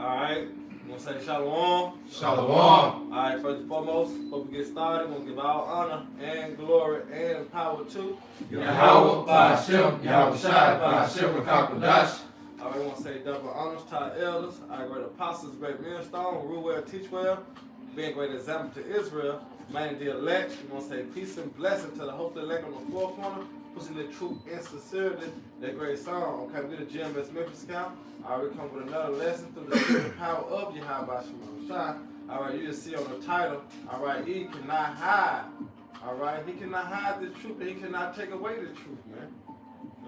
Alright, I'm going to say shalom. Shalom. Alright, first and foremost, before we get started, we're going to give all honor and glory and power to Yahweh, Ba'ashem, Yahweh Shai, Ba'ashem, Rakakadash. Alright, we want to say double honors to our elders, our great apostles, great millstone, rule well, teach well, being great example to Israel, man the elect. We want to say peace and blessing to the hopeful elect on the fourth corner, pushing the truth and sincerity, that great song. Okay, we the GMS Memphis Scout. Alright, we come with another lesson through the spirit and power of Yahweh Shai. Alright, you just see on the title, alright, he cannot hide. Alright, he cannot hide the truth, and he cannot take away the truth, man.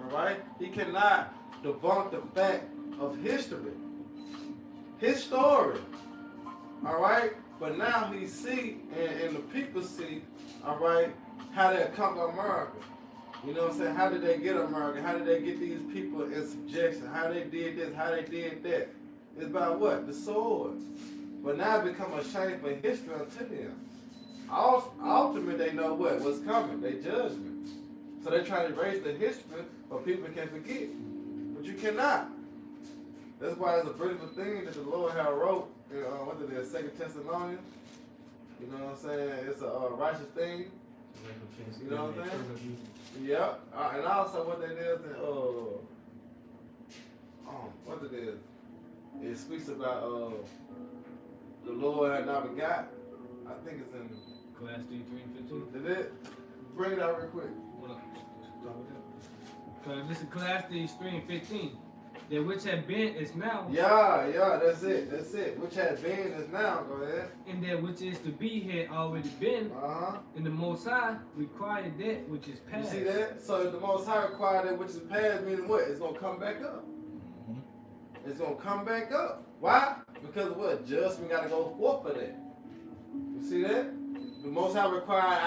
Alright, he cannot debunk the fact of history, his story. Alright, but now he see, and the people see, alright, how they conquer America. You know what I'm saying? How did they get America? How did they get these people in subjection? How they did this? How they did that? It's about what? The sword. But now it become a shame for history unto them. Ultimately, they know what's coming. They judgment. So they try to erase the history, but people can forget. But you cannot. That's why it's a beautiful thing that the Lord had wrote in what is it, 2 Thessalonians. You know what I'm saying? It's a righteous thing. You know what I'm saying? Yep. And also what that is, what it is, it speaks about the Lord had not begot. I think it's in Ecclesiastes 3:15. Did it? Bring it out real quick. Because this is Ecclesiastes 3:15. That which had been is now. Yeah, that's it. Which had been is now. Go ahead. And that which is to be had already been. And the Most High required that which is past. You see that? So the Most High required that which is past, meaning what? It's going to come back up. It's going to come back up. Why? Because what? Judgment got to go forth for that. You see that? The Most High required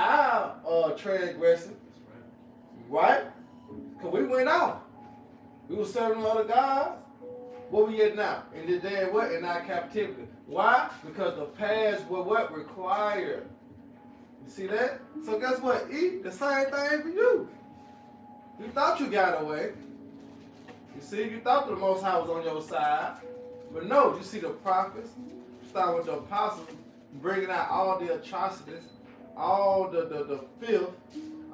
our transgression. Right? Because we went out. We were serving other gods. What we at now? In the day of what? In our captivity. Why? Because the past were what? Required. You see that? So guess what? The same thing for you. You thought you got away. You see, you thought the Most High was on your side. But no, you see the prophets, starting with the apostles, bringing out all the atrocities, all the filth,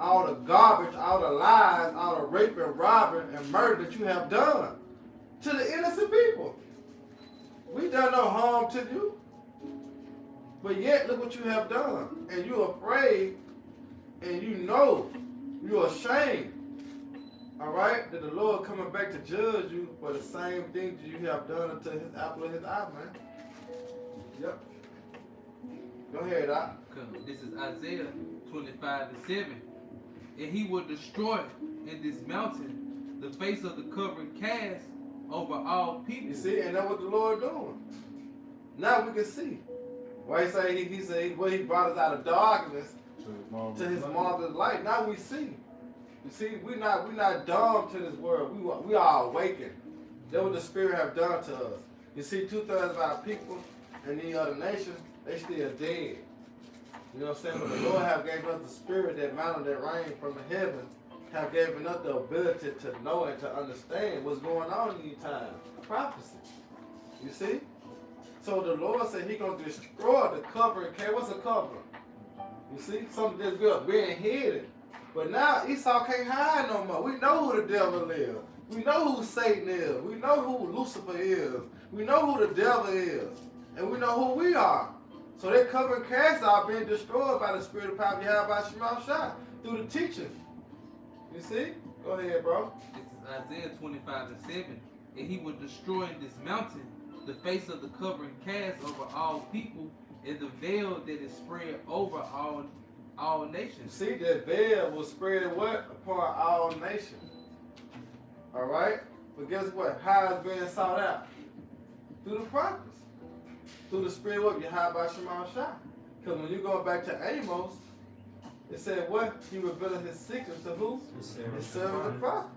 all the garbage, all the lies, all the rape and robbing and murder that you have done to the innocent people. We done no harm to you. But yet, look what you have done. And you're afraid, and you know, you're ashamed. All right? That the Lord coming back to judge you for the same things you have done unto his apple of his eye, man. Yep. Go ahead, Doc. This is Isaiah 25:7. And he will destroy in this mountain the face of the covering cast over all people. You see, and that's what the Lord doing. Now we can see. Why he say he said he brought us out of darkness to his marvelous light. Now we see. You see, we not dumb to this world. We are awakened. That's what the Spirit have done to us. You see, 2/3 of our people in the other nations, they still dead. You know what I'm saying? But the Lord have given us the Spirit, that mountain that rain from the heaven, have given us the ability to know and to understand what's going on in these times. Prophecy. You see? So the Lord said He's going to destroy the covering. Okay, what's a covering? You see? Something that's good, being hidden. But now Esau can't hide no more. We know who the devil is. We know who Satan is. We know who Lucifer is. We know who the devil is. And we know who we are. So that covering cast are being destroyed by the spirit of power of Yahweh Shai through the teaching. You see? Go ahead, bro. This is Isaiah 25:7. And he will destroy in this mountain the face of the covering cast over all people, and the veil that is spread over all nations. See, that veil will spread what? Upon all nations. Alright? But guess what? How it's being sought out? Through the prophets. Through the spirit of Yahweh Shai. Because when you go back to Amos, it said what? He revealed his secrets to who? His servant the prophet.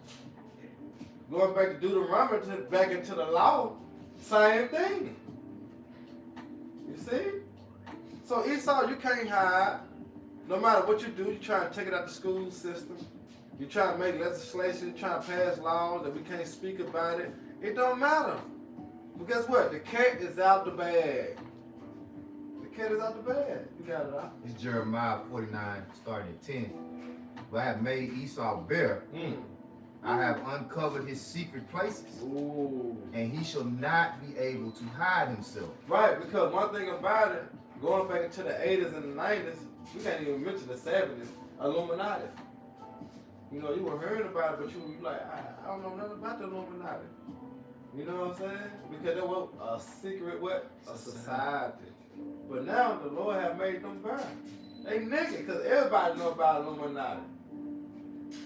Going back to Deuteronomy, back into the law, same thing. You see? So Esau, you can't hide. No matter what you do, you try to take it out the school system. You try to make legislation, you try to pass laws that we can't speak about it. It don't matter. But guess what? The cat is out the bag. The cat is out the bag. You got it out. It's Jeremiah 49, starting at 10. But I have made Esau bare. I have uncovered his secret places. Ooh. And he shall not be able to hide himself. Right, because one thing about it, going back into the 80s and the 90s, we can't even mention the 70s, Illuminati. You know, you were hearing about it, but you were like, I don't know nothing about the Illuminati. You know what I'm saying? Because there was a secret what? A society. But now the Lord have made them burn. They naked, because everybody know about Illuminati.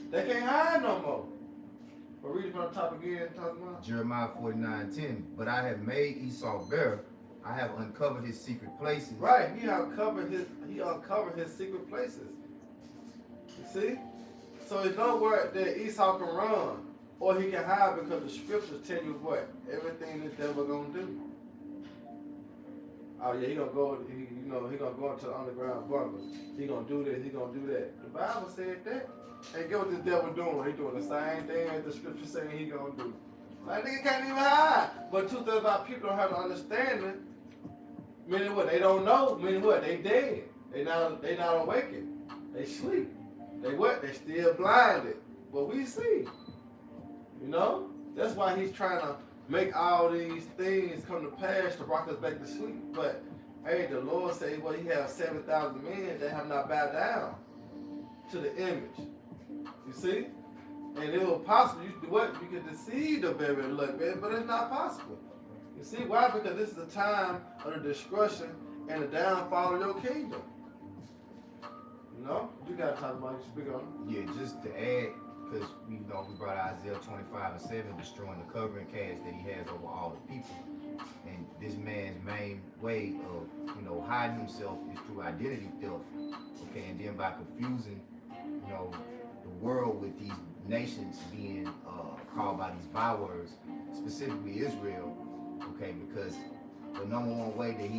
They can't hide no more. But read it from the top again, talking about Jeremiah 49:10. But I have made Esau bare. I have uncovered his secret places. right. He uncovered his secret places. You see? So it's no word that Esau can run or he can hide, because the scriptures tell you what? Everything the devil gonna do. Oh yeah, he gonna go. He gonna go into the underground bunkers. He gonna do this. He gonna do that. The Bible said that. And get what this devil doing. He doing the same thing as the scripture saying he gonna do. Like nigga can't even hide. But two things about people don't have an understanding. Meaning what? They don't know. Meaning what? They dead. They not awakened. They sleep. They what? They still blinded. But we see. You know? That's why he's trying to make all these things come to pass to rock us back to sleep. But hey, the Lord said, well, he has 7,000 men that have not bowed down to the image. You see? And it was possible. You could deceive the very elect, but it's not possible. You see why? Because this is the time of the destruction and the downfall of your kingdom. You know? You gotta talk about it. Speak on it. Yeah, just to add, because we brought Isaiah 25:7, destroying the covering cast that he has over all the people. And this man's main way of, hiding himself is through identity theft. Okay, and then by confusing, the world with these nations being called by these bywords, specifically Israel. Okay, because the number one way that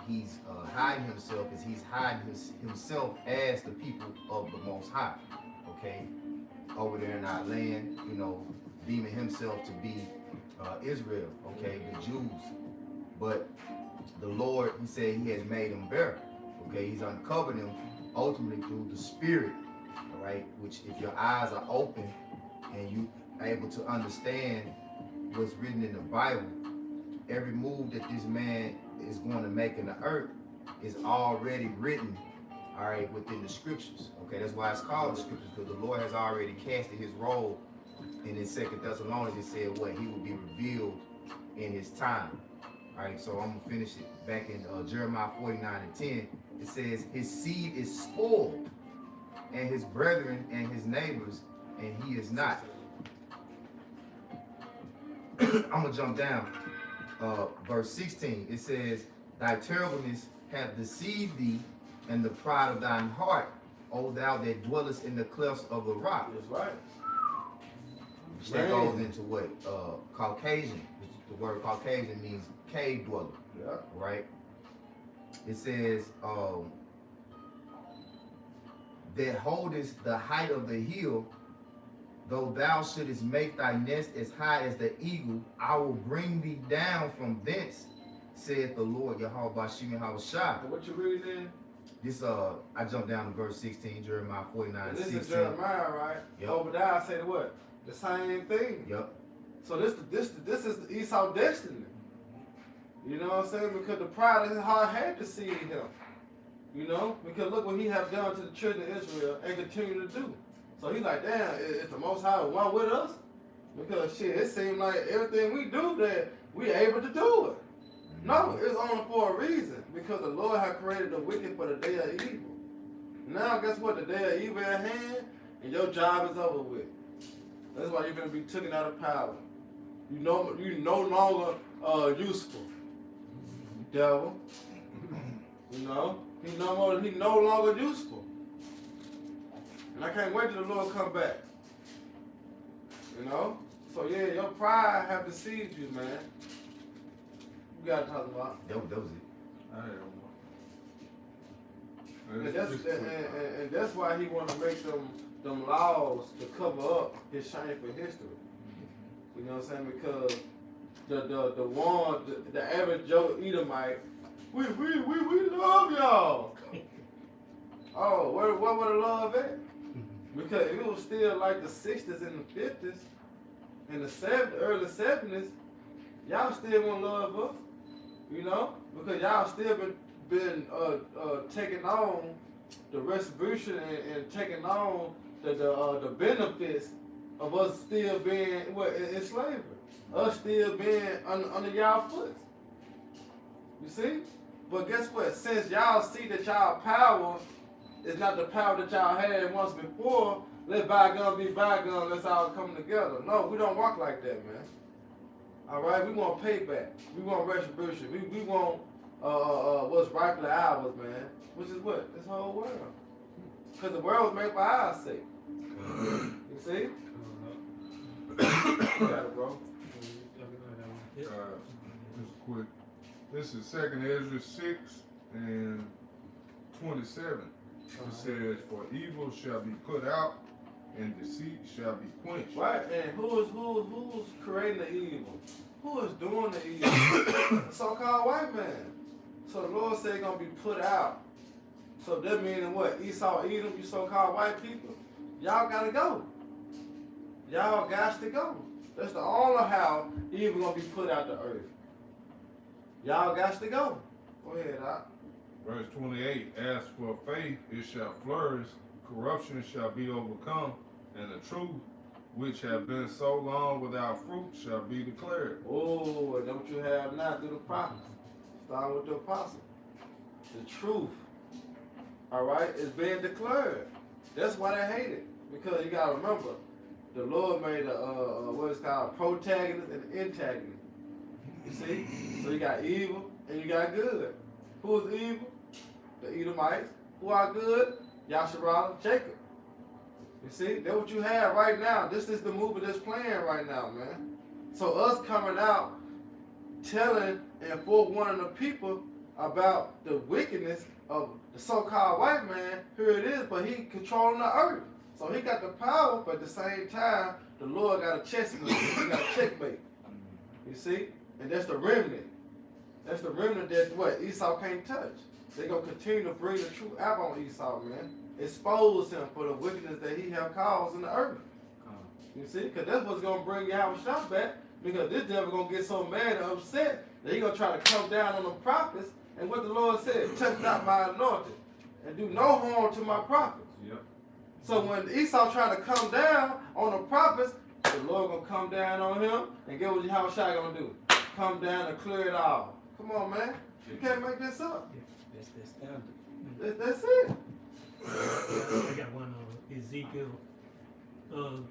he's hiding himself is he's hiding himself as the people of the Most High. Okay, over there in our land, deeming himself to be Israel. Okay, the Jews. But the Lord, he said, he has made them bare. Okay, he's uncovered them ultimately through the Spirit. All right, which if your eyes are open and you are able to understand what's written in the Bible, every move that this man is going to make in the earth is already written, all right, within the scriptures. Okay, that's why it's called the scriptures, because the Lord has already casted his role. And in 2 Thessalonians, it said what? He will be revealed in his time. All right, so I'm going to finish it back in Jeremiah 49:10. It says, his seed is spoiled, and his brethren and his neighbors, and he is not. I'm going to jump down. Verse 16, it says, thy terribleness hath deceived thee, and the pride of thine heart, O thou that dwellest in the clefts of the rock. That's right. That goes into what? Caucasian. The word Caucasian means cave dweller. Yeah. Right? It says, that holdest the height of the hill, though thou shouldest make thy nest as high as the eagle, I will bring thee down from thence, saith the Lord Yahweh Bashim Yahushua. What you reading in? This I jumped down to verse 16, Jeremiah 49:16. This is Jeremiah, right? Yep. Obadiah say the what? The same thing. Yep. So this is the Esau destiny. You know what I'm saying? Because the pride of his heart had deceived him. You know? Because look what he have done to the children of Israel and continue to do. So he's like, damn, it's the Most High one with us? Because shit, it seems like everything we do that we able to do it. No, it's only for a reason. Because the Lord has created the wicked for the day of evil. Now guess what? The day of evil at hand, and your job is over with. That's why you're gonna be taken out of power. You no longer useful. Devil. You know? He no longer useful. And I can't wait till the Lord come back. You know? So yeah, your pride have deceived you, man. You gotta talk about. That was it. I don't know. And that's why he want to make them laws to cover up his shameful history. You know what I'm saying? Because the average Joe Edomite, we love y'all. Oh, where would the love at? Because it was still like the 60s and the 50s and the early 70s. Y'all still want to love us, you know, because y'all still been taking on the retribution and taking on the benefits of us still being in slavery, us still being under y'all foot. You see? But guess what? Since y'all see that y'all power is not the power that y'all had once before, let bygone be bygone, let's all come together. No, we don't walk like that, man. All right? We want payback. We want retribution. We want what's rightfully ours, man. Which is what? This whole world. Because the world was made for our sake. You see? You got it, bro. Just quick. This is 2nd Ezra 6 and 27. It says, "For evil shall be put out, and deceit shall be quenched." Right, and who's creating the evil? Who is doing the evil? The so-called white man. So the Lord said gonna be put out. So that meaning what? Esau, Edom, you so-called white people, y'all gotta go. Y'all got to go. That's the only how evil gonna be put out the earth. Y'all got to go. Go ahead, Doc. Verse 28, "As for faith, it shall flourish, corruption shall be overcome, and the truth, which have been so long without fruit, shall be declared." Oh, and that's what you have now through the prophets. Starting with the apostle. The truth, all right, is being declared. That's why they hate it. Because you got to remember, the Lord made what is called protagonist and antagonist. You see? So you got evil and you got good. Who is evil? The Edomites. Who are good? Yasharala, Jacob. You see? That's what you have right now. This is the movie that's playing right now, man. So us coming out, telling and forewarning the people about the wickedness of the so-called white man, here it is, but he controlling the earth. So he got the power, but at the same time, the Lord got a chessmate. He got a checkmate. You see? And that's the remnant. That's the remnant that what Esau can't touch. They're going to continue to bring the truth out on Esau, man. Expose him for the wickedness that he have caused in the earth. You see? Because that's what's going to bring Yahweh Shah back. Because this devil going to get so mad and upset that he going to try to come down on the prophets. And what the Lord said, touch not my anointed and do no harm to my prophets. Yep. So when Esau trying to come down on the prophets, the Lord going to come down on him. And get what Yahweh Shah going to do? Come down and clear it all. Come on, man. You can't make this up. That's standard. That's it. I got one on Ezekiel.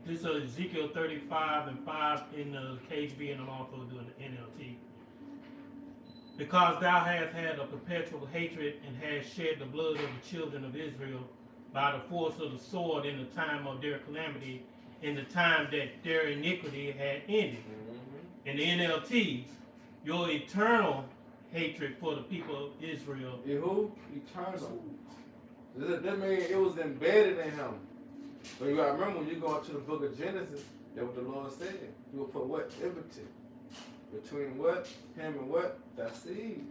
This is Ezekiel 35 and 5 in the KJV, and I'm also doing the NLT. "Because thou hast had a perpetual hatred and hast shed the blood of the children of Israel by the force of the sword in the time of their calamity, in the time that their iniquity had ended." In the NLT, "Your eternal hatred for the people of Israel." Who? Eternal. That means it was embedded in him. But you gotta remember when you go into the book of Genesis, that's what the Lord said. You will put what? Enmity. Between what? Him and what? That seed.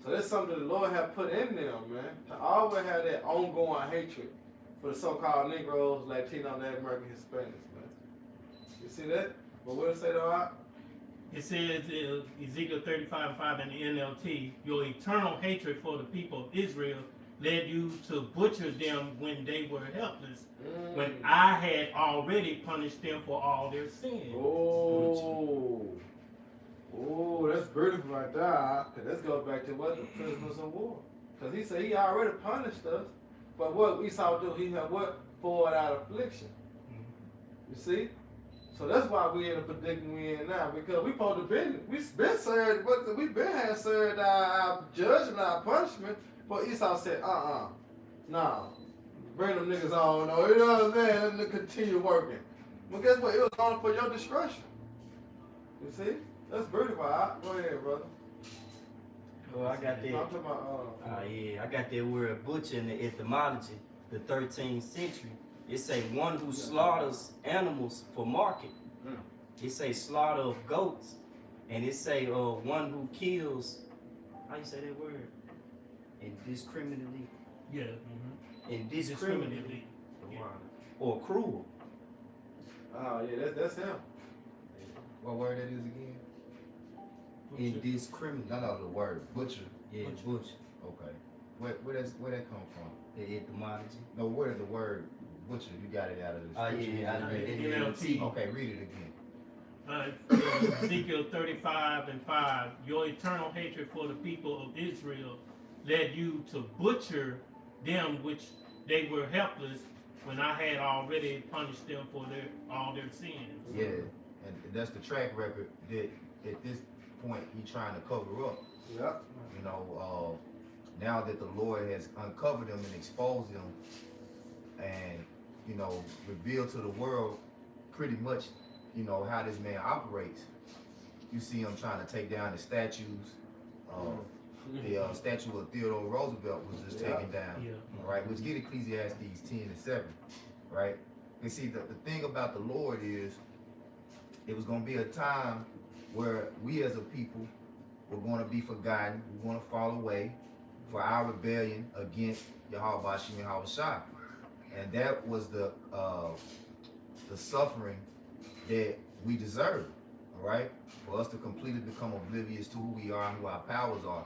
So that's something the Lord have put in them, man. To always have that ongoing hatred for the so-called Negroes, Latino, Native American, Hispanics, man. You see that? But what did it say though? It says Ezekiel 35 and 5 in the NLT, "Your eternal hatred for the people of Israel led you to butcher them when they were helpless, when I had already punished them for all their sins." Oh, that's beautiful right there. Because this goes back to what? The prisoners of war. Because he said he already punished us. But what Esau do? He had what? Poured out affliction. You see? So that's why we in the predicament we in now. Because we supposed to we've been served, we've been had served our judgment, our punishment. But Esau said, nah. Bring them niggas on. No, you know what I'm saying? Let them continue working. But guess what? It was only for your discretion. You see? That's beautiful. Go ahead, brother. Well, I got that. I'm talking about, I got that word butcher in the etymology, the 13th century. It say one who slaughters animals for market. It say slaughter of goats And it say one who kills, how you say that word? Indiscriminately. Yeah. Indiscriminately. Yeah. Or cruel. Oh yeah, that's him. What word that is again? Indiscriminately. No, the word butcher. Yeah, butcher. Okay. Where that come from? The etymology. No, where did the word butcher? You got it out of the Oh scripture. yeah, I read it in NLT. Okay, read it again. Ezekiel 35:5. Your eternal hatred for the people of Israel led you to butcher them which they were helpless when I had already punished them for all their sins. Yeah, and that's the track record that at this point he's trying to cover up. Yep. You know, now that the Lord has uncovered them and exposed them and, you know, revealed to the world pretty much, you know, how this man operates. You see him trying to take down the statues. The statue of Theodore Roosevelt was just taken down. Yeah. Right, which get Ecclesiastes 10:7, right? You see, the thing about the Lord is, it was going to be a time where we as a people were going to be forgotten, we're going to fall away for our rebellion against Yahweh Shem Yahweh Shai. And that was the suffering that we deserve, all right? For us to completely become oblivious to who we are and who our powers are.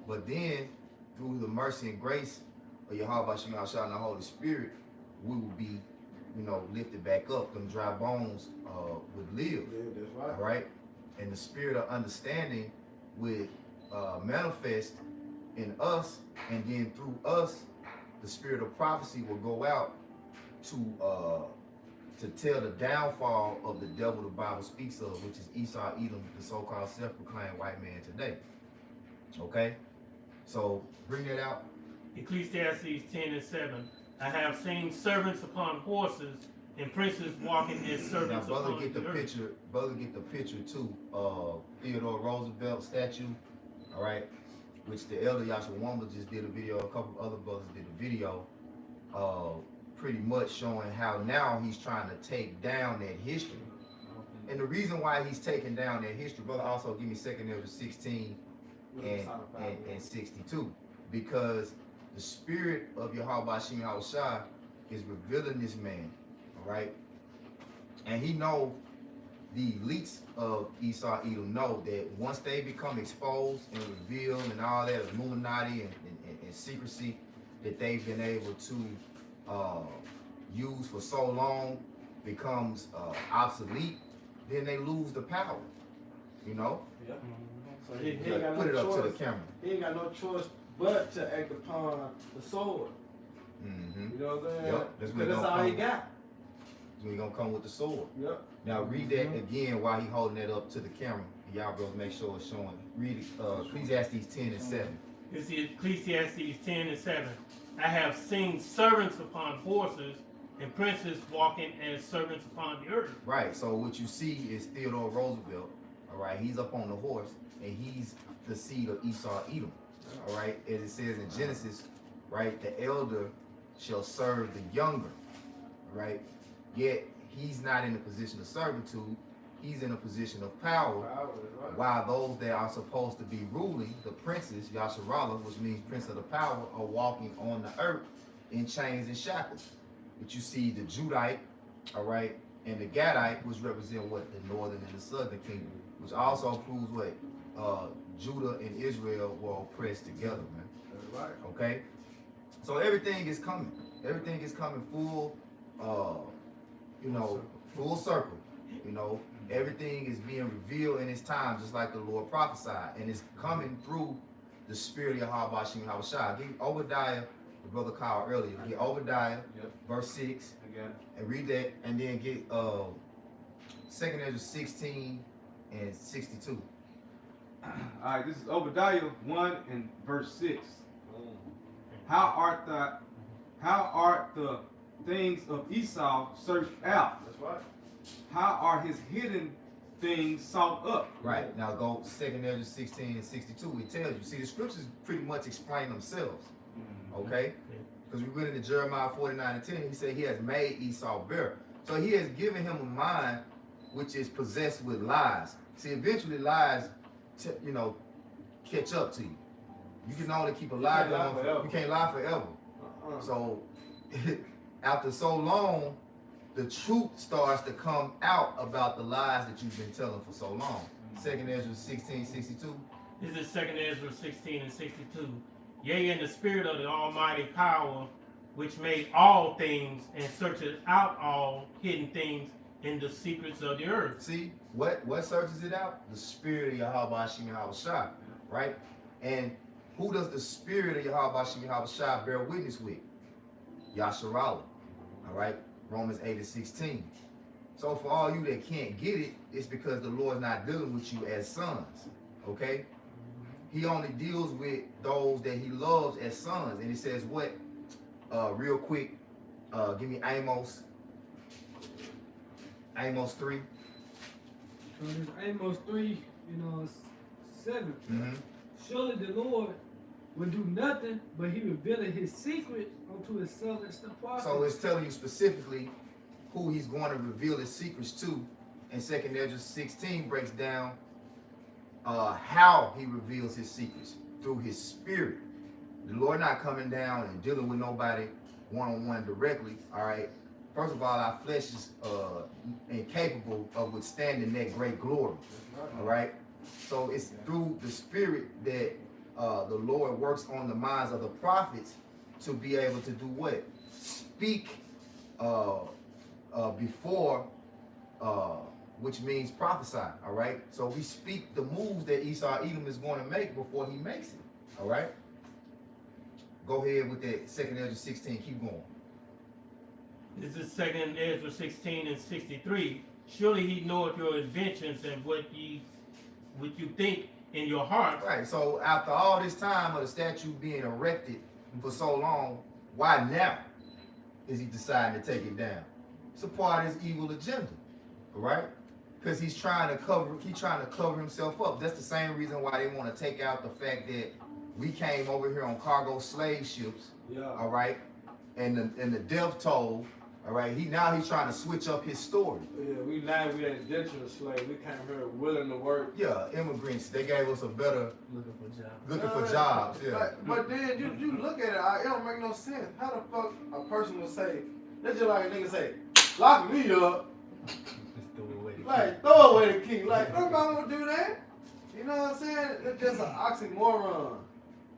But then, through the mercy and grace of Yahweh Shem Yahweh Shai and the Holy Spirit, we will be, you know, lifted back up. Them dry bones would live. Yeah, that's right. All right? And the spirit of understanding would manifest in us, and then through us, the spirit of prophecy will go out to tell the downfall of the devil the Bible speaks of, which is Esau, Edom, the so-called self-proclaimed white man today. Okay? So bring that out. Ecclesiastes 10:7. I have seen servants upon horses and princes walking as Now, servants brother, upon get the the earth. picture. Brother, get the picture too. Theodore Roosevelt statue. All right, which the elder Yashawamba just did a video. A couple of other brothers did a video, pretty much showing how now he's trying to take down that history. And the reason why he's taking down that history, brother, also give me 2nd Ezra 16 and 62, because the spirit of Yahweh Shem Yahweh Shai is revealing this man. All right, and he know, the elites of Esau Edom know that once they become exposed and revealed and all that Illuminati and secrecy that they've been able to use for so long becomes obsolete, then they lose the power. You know? Yeah. So he ain't got Put it no up to the choice. camera. He ain't got no choice but to act upon the sword. Mm-hmm. You know what I'm saying? Yep. That's Because that's all he got. So we're gonna come with the sword. Yep. Now read that again while he holding that up to the camera. Y'all brothers make sure it's showing. Read Ecclesiastes 10:7. This is Ecclesiastes 10:7. I have seen servants upon horses and princes walking as servants upon the earth. Right. So what you see is Theodore Roosevelt. All right. He's up on the horse, and he's the seed of Esau Edom. All right. As it says in Genesis, right, the elder shall serve the younger. Right. Yet he's not in a position of servitude. He's in a position of power. While those that are supposed to be ruling, the princes, Yasharallah, which means prince of the power, are walking on the earth in chains and shackles. But you see the Judite, all right, and the Gadite, which represent what? The northern and the southern kingdom, which also proves what? Judah and Israel were oppressed together, man. That's right. Okay? So everything is coming. Everything is coming full, you know, full circle. You know, everything is being revealed in its time, just like the Lord prophesied. And it's coming through the spirit of Yahweh Shem Yahweh Shai. Give Obadiah, the brother called earlier. Get Obadiah, verse 6. Again. And read that. And then get 2nd Ezra 16 and 62. All right, this is Obadiah 1 and verse 6. How art the things of Esau searched out? That's right. How are his hidden things sought up? Right. Now go 2nd Ezra 16 and 62. It tells you. See, the scriptures pretty much explain themselves. Okay? Because we read into Jeremiah 49 and 10, he said he has made Esau bitter. So he has given him a mind which is possessed with lies. See, eventually lies, catch up to you. You can only keep a lie can't lie going. forever. You can't lie forever. So after so long, the truth starts to come out about the lies that you've been telling for so long. 2nd Ezra 16:62. This is 2nd Ezra 16 and 62. Yea, in the spirit of the almighty power, which made all things and searches out all hidden things in the secrets of the earth. See, what searches it out? The spirit of Yahweh Hashem Yahweh Shai, right? And who does the spirit of Yahweh Hashem Yahweh Shai bear witness with? Yasharallah, all right? Romans 8:16. So for all you that can't get it, it's because the Lord's not dealing with you as sons, okay? He only deals with those that he loves as sons. And it says what? Real quick, give me Amos 3. So this Amos 3, 7. Mm-hmm. Surely the Lord will do nothing, but he revealed his secret unto his servants the prophets. So it's telling you specifically who he's going to reveal his secrets to. And 2nd Ezra 16 breaks down how he reveals his secrets, through his spirit. The Lord not coming down and dealing with nobody one-on-one directly, all right? First of all, our flesh is incapable of withstanding that great glory, all right? So it's through the spirit that the Lord works on the minds of the prophets to be able to do what? Speak before, which means prophesy, all right? So we speak the moves that Esau Edom is going to make before he makes it, all right? Go ahead with that 2nd Ezra 16, keep going. This is 2nd Ezra 16 and 63. Surely he knoweth your inventions and what you think in your heart. Right, so after all this time of the statue being erected for so long, why now is he deciding to take it down? It's a part of his evil agenda, all right? Because he's trying to cover himself up. That's the same reason why they want to take out the fact that we came over here on cargo slave ships, all right, and the death toll, all right. He's trying to switch up his story. Yeah, we ain't indentured slave. We came here willing to work. Yeah, immigrants. They gave us a better Looking for jobs. jobs. Yeah. But then you look at it, it don't make no sense. How the fuck a person would say, that's just like a nigga say, lock me up. Like, throw away the key. Like, nobody would do that. You know what I'm saying? It's just an oxymoron.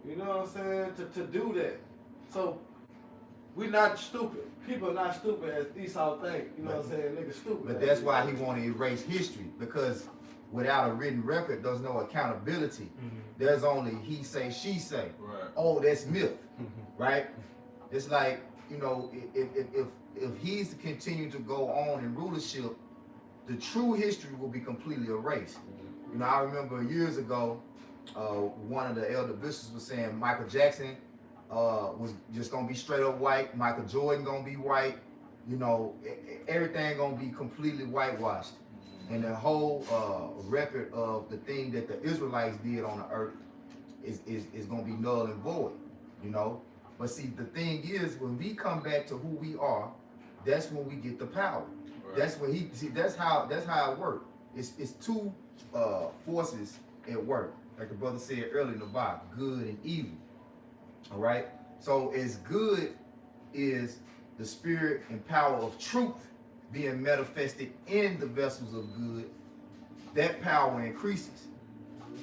You know what I'm saying? To do that. So, we not stupid. People are not stupid as Esau think. You know what I'm saying? Niggas stupid. But that's why he want to erase history, because without a written record, there's no accountability. Mm-hmm. There's only he say, she say. Right. Oh, that's myth, right? It's like, if he's to continue to go on in rulership, the true history will be completely erased. You know, I remember years ago, one of the elder bishops was saying Michael Jackson was just gonna be straight up white. Michael Jordan gonna be white. You know, everything gonna be completely whitewashed, and the whole record of the thing that the Israelites did on the earth is gonna be null and void. You know, but see, the thing is, when we come back to who we are, that's when we get the power. Right. That's when that's how it works. It's two forces at work, like the brother said earlier in the Bible, good and evil. All right. So as good is the spirit and power of truth being manifested in the vessels of good, that power increases.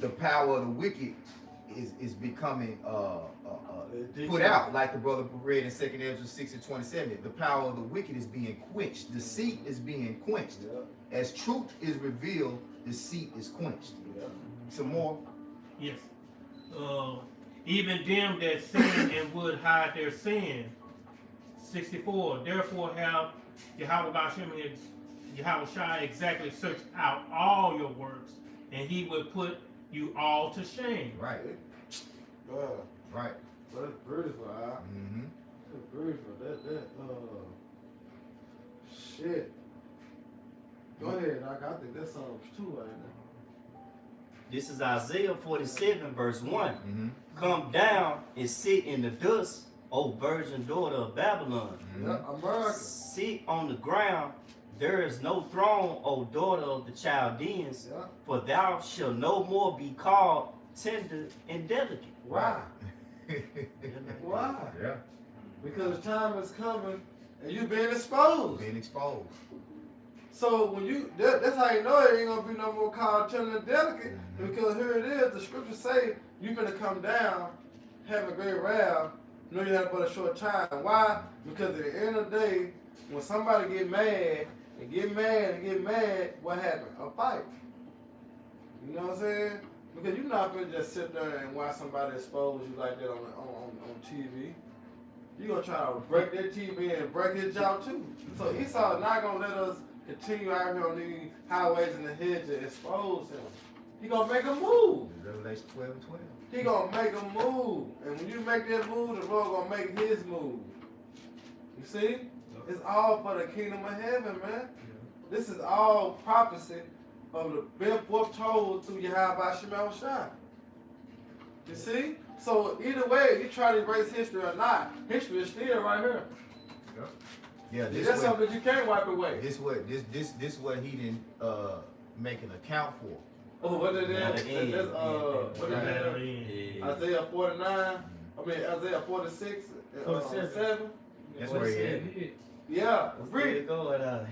The power of the wicked is becoming put out, like the brother read in 2nd Ezra 6 and 27. The power of the wicked is being quenched. Deceit is being quenched. Yeah. As truth is revealed, deceit is quenched. Yeah. Some more? Yes. Even them that sin and would hide their sin. 64. Therefore have Yahweh Shai exactly searched out all your works, and he will put you all to shame. Right. Right. But that's beautiful, Mm-hmm. That's beautiful. Shit. Go ahead, Doc. I think that song's too right now. This is Isaiah 47 verse 1. Mm-hmm. Come down and sit in the dust, O virgin daughter of Babylon. Yeah, America. Sit on the ground. There is no throne, O daughter of the Chaldeans, Yeah. for thou shalt no more be called tender and delicate. Why? Why? Yeah. Because the time is coming and you being exposed. Being exposed. So when that's how you know it ain't gonna be no more called tender and delicate. Mhm. Because here it is, the scriptures say you finna come down, have a great wrath. You know you have but a short time. Why? Because at the end of the day, when somebody get mad, what happened? A fight. You know what I'm saying? Because you're not gonna just sit there and watch somebody expose you like that on TV. You're gonna try to break their TV and break his jaw too. So Esau not gonna let us continue out here on these highways and the hedges and expose him. He gonna make a move. Revelation 12 and 12. He gonna make a move. And when you make that move, the Lord gonna make his move. You see? It's all for the kingdom of heaven, man. This is all prophecy of the been foretold through Yahweh Shemel Shai. You see? So either way, you try to erase history or not, history is still right here. Yeah, That's something you can't wipe away. This what he didn't make an account for. Oh, what it is? Yeah. What it is? Yeah. Isaiah 49. I mean Isaiah 46. 7. That's where he at. Yeah, read it. Go ahead.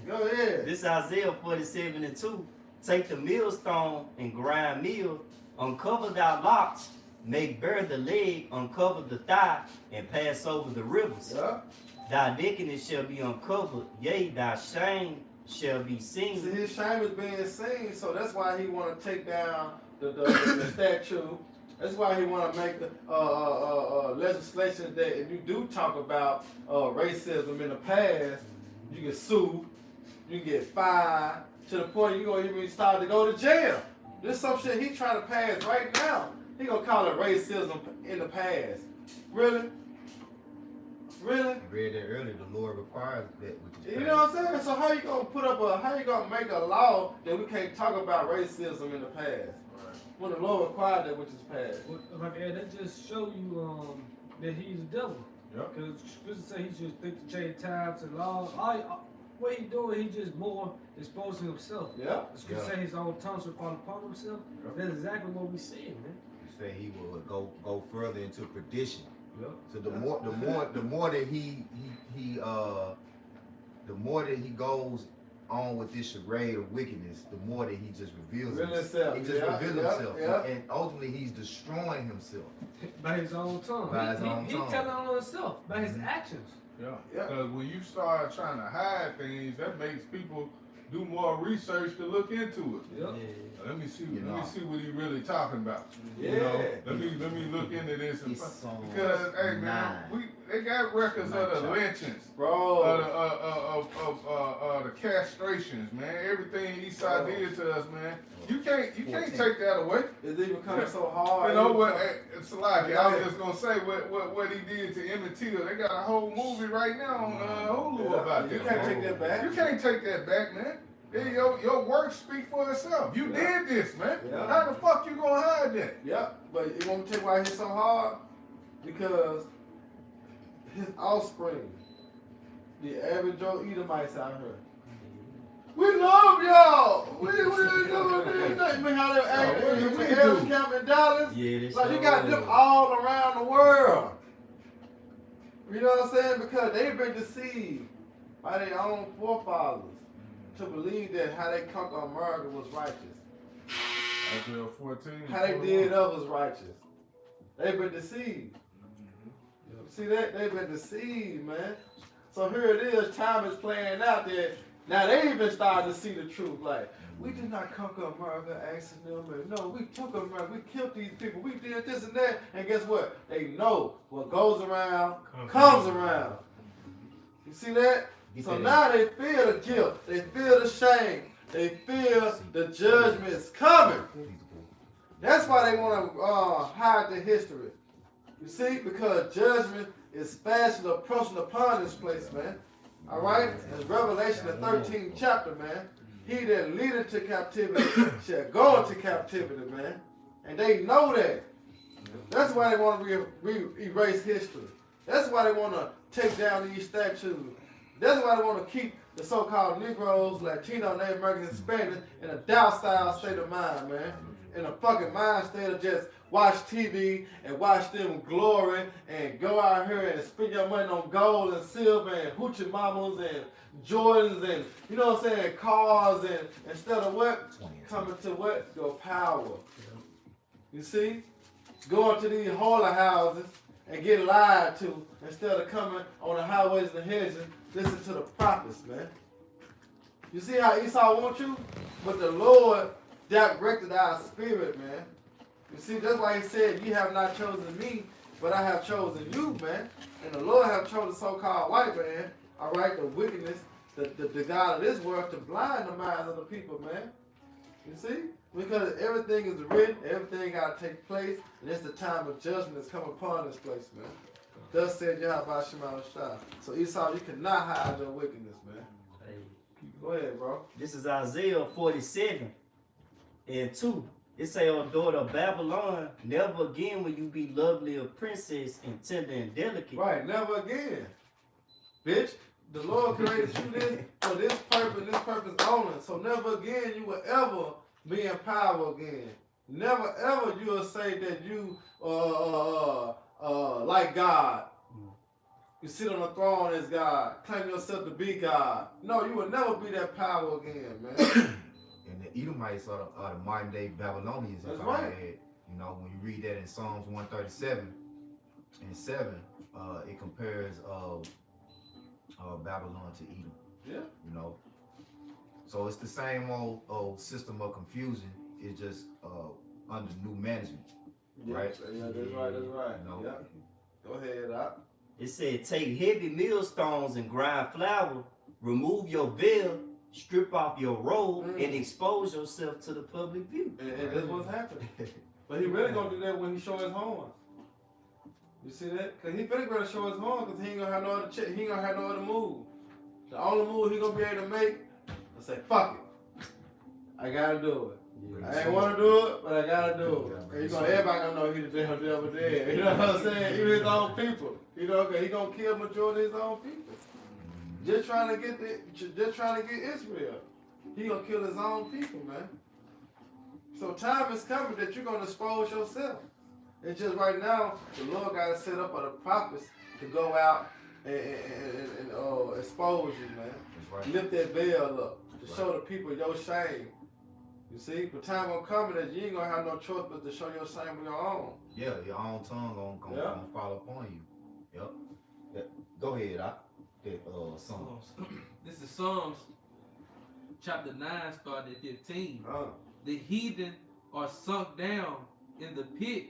Go ahead. This Isaiah 47 and 2. Take the millstone and grind meal, uncover thy locks, make bare the leg, uncover the thigh, and pass over the rivers. Yeah. Thy nakedness shall be uncovered, yea, thy shame shall be See, seen. his shame is being seen, so that's why he want to take down the statue. That's why he want to make the legislation that if you do talk about racism in the past, you can sue, you can get fined, to the point you're going to even start to go to jail. This some shit he trying to pass right now. He going to call it racism in the past. Really? Really? I read that earlier. The Lord requires that which is You know what I'm saying? So how you gonna make a law that we can't talk about racism in the past? When the Lord required that which is past. Like, that just show you that he's the devil. Yep. Because Scripture say he just think to change times and laws. What he doing, he just more exposing himself. Yeah. Scripture say his own tongue should fall upon himself. Yep. That's exactly what we seeing, man. You say he will go further into perdition. Yep. So the more that he goes on with this charade of wickedness, the more that he just reveals himself. He just reveals himself. Yeah. And ultimately he's destroying himself. By his own tongue. By his own He tongue. telling on himself by his actions. Yeah. Yeah. Because when you start trying to hide things, that makes people do more research to look into it. Yep. Let me see. You know. Let me see what he really talking about. Yeah. You know, let me look into this and It's on because hey man, 9. they got records of the Night lynchings, Bro. the castrations, man. Everything Esau Bro. did to us, man. You can't 14. take that away. It's even coming so hard. You know what? It's like I was just gonna say what he did to Emmett Till. They got a whole movie right now on Hulu about You that. can't man. take that back. You can't take that back, man. Hey, your work speak for itself. You did this, man. Yeah. How the fuck you gonna hide that? Yep, but you want me to tell you why he's so hard? Because his offspring, the average Joe Edomites out here. We love y'all. We ain't doing anything. We how they act. What did We we have do? camp in Dallas. Yeah, this Like you got them all around the world. You know what I'm saying? Because they've been deceived by their own forefathers to believe that how they conquered America was righteous. Isaiah 14. How they did others righteous. They've been deceived. See that? They've been deceived, man. So here it is, time is playing out there. Now they even starting to see the truth. Like, we did not conquer America accidentally. No, we took America. We killed these people. We did this and that. And guess what? They know what goes around comes around. You see that? So now they feel the guilt. They feel the shame. They feel the judgment is coming. That's why they want to hide the history. You see? Because judgment is fast approaching upon this place, man. All right? It's Revelation, the 13th chapter, man. He that leadeth to captivity shall go into captivity, man. And they know that. That's why they want to erase history. That's why they want to take down these statues. That's why they want to keep the so-called Negroes, Latino, Native Americans, Hispanics in a docile state of mind, man. In a fucking mind state of just watch TV and watch them glory and go out here and spend your money on gold and silver and hoochie mamas and Jordans and, you know what I'm saying, cars, and instead of what? Coming to what? Your power. You see? Going to these holy houses and get lied to instead of coming on the highways and the hedges, listen to the prophets, man. You see how Esau wants you? But the Lord directed our spirit, man. You see, that's why he said, you have not chosen me, but I have chosen you, man. And the Lord have chosen the so-called white man, all right, the wickedness, the God of this world to blind the minds of the people, man. You see? Because everything is written, everything got to take place, and it's the time of judgment that's come upon this place, man. Thus said Yahweh Shema Shah. So Esau, you cannot hide your wickedness, man. Hey. Go ahead, bro. This is Isaiah 47 and 2. It say, O daughter of Babylon, never again will you be lovely a princess and tender and delicate. Right, never again. Bitch, the Lord created you this for this purpose only. So never again you will ever be in power again. Never ever you will say that you like God. You sit on the throne as God, claim yourself to be God. No, you will never be that power again, man. And the Edomites are the modern day Babylonians. That's if right. I had, you know, when you read that in Psalms 137 and 7, it compares Babylon to Edom. Yeah. You know, so it's the same old system of confusion. It's just under new management, right? Yeah, that's right. That's right. You know? Yeah. Go ahead, Doc. It said, take heavy millstones and grind flour, remove your veil, strip off your robe, and expose yourself to the public view. And that's what's happening. But he really gonna do that when he show his horns. You see that? Cause he finna gonna show his horns, cause he ain't gonna have no other he ain't gonna have no other move. The only move he gonna be able to make is say, fuck it. I gotta do it. Yeah. I ain't wanna do it, but I gotta do it. And everybody gonna know he the damn devil dead. You know what I'm saying? Even his own people. You know, cause he gonna kill majority of his own people. Just trying to get Israel. He gonna kill his own people, man. So time is coming that you're gonna expose yourself. It's just right now, the Lord got to set up other prophets to go out and expose you, man. Right. Lift that veil up to show the people your shame. You see, but time gonna come that you ain't gonna have no choice but to show your shame on your own. Yeah, your own tongue gonna fall upon you. Yep. Yeah. Go ahead, Psalms. This is Psalms chapter 9, starting at 15. Uh, The heathen are sunk down in the pit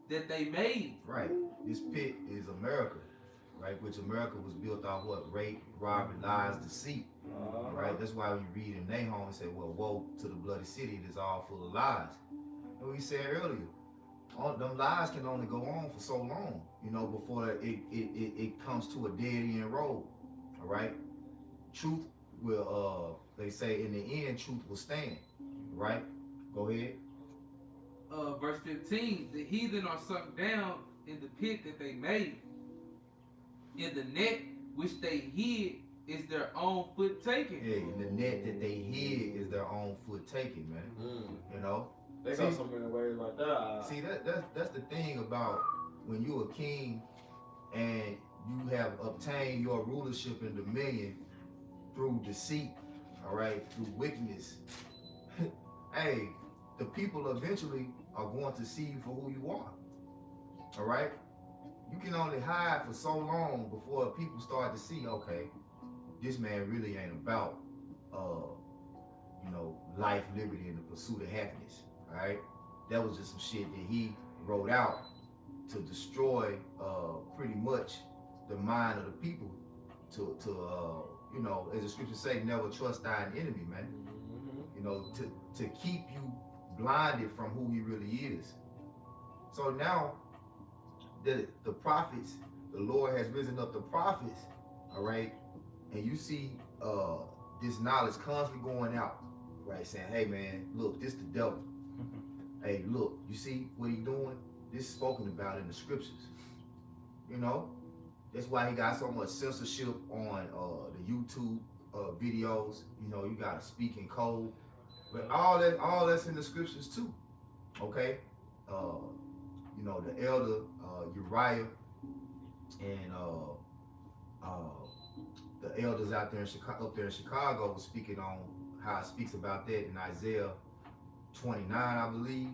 that they made. Right. This pit is America, right? Which America was built off what? Rape, robbery, lies, deceit. Right? That's why when you read in Nahum and say, well, woe to the bloody city, it is all full of lies. And we said earlier, all them lies can only go on for so long, you know, before it comes to a dead end road. All right? Truth will they say in the end truth will stand. Right? Go ahead. Verse 15, the heathen are sunk down in the pit that they made. In the net which they hid is their own foot taken. Yeah, in the net that they hid is their own foot taken, man. You know? they got so many ways like that. See, that's the thing about when you're a king and you have obtained your rulership and dominion through deceit, all right, through wickedness. Hey, the people eventually are going to see you for who you are. All right? You can only hide for so long before people start to see, okay, this man really ain't about, you know, life, liberty, and the pursuit of happiness. All right? That was just some shit that he wrote out to destroy pretty much the mind of the people to you know, as the scriptures say, never trust thine enemy, man. You know, to keep you blinded from who he really is. So now the prophets, the Lord has risen up the prophets, all right, and you see this knowledge constantly going out, right, saying, hey man, look, this the devil. Hey, look, you see what he doing? This is spoken about in the scriptures, you know? That's why he got so much censorship on the YouTube videos. You know, you gotta speak in code. But all that's in the scriptures too. Okay? You know, the elder Uriah and the elders out there in Chicago was speaking on how it speaks about that in Isaiah 29, I believe,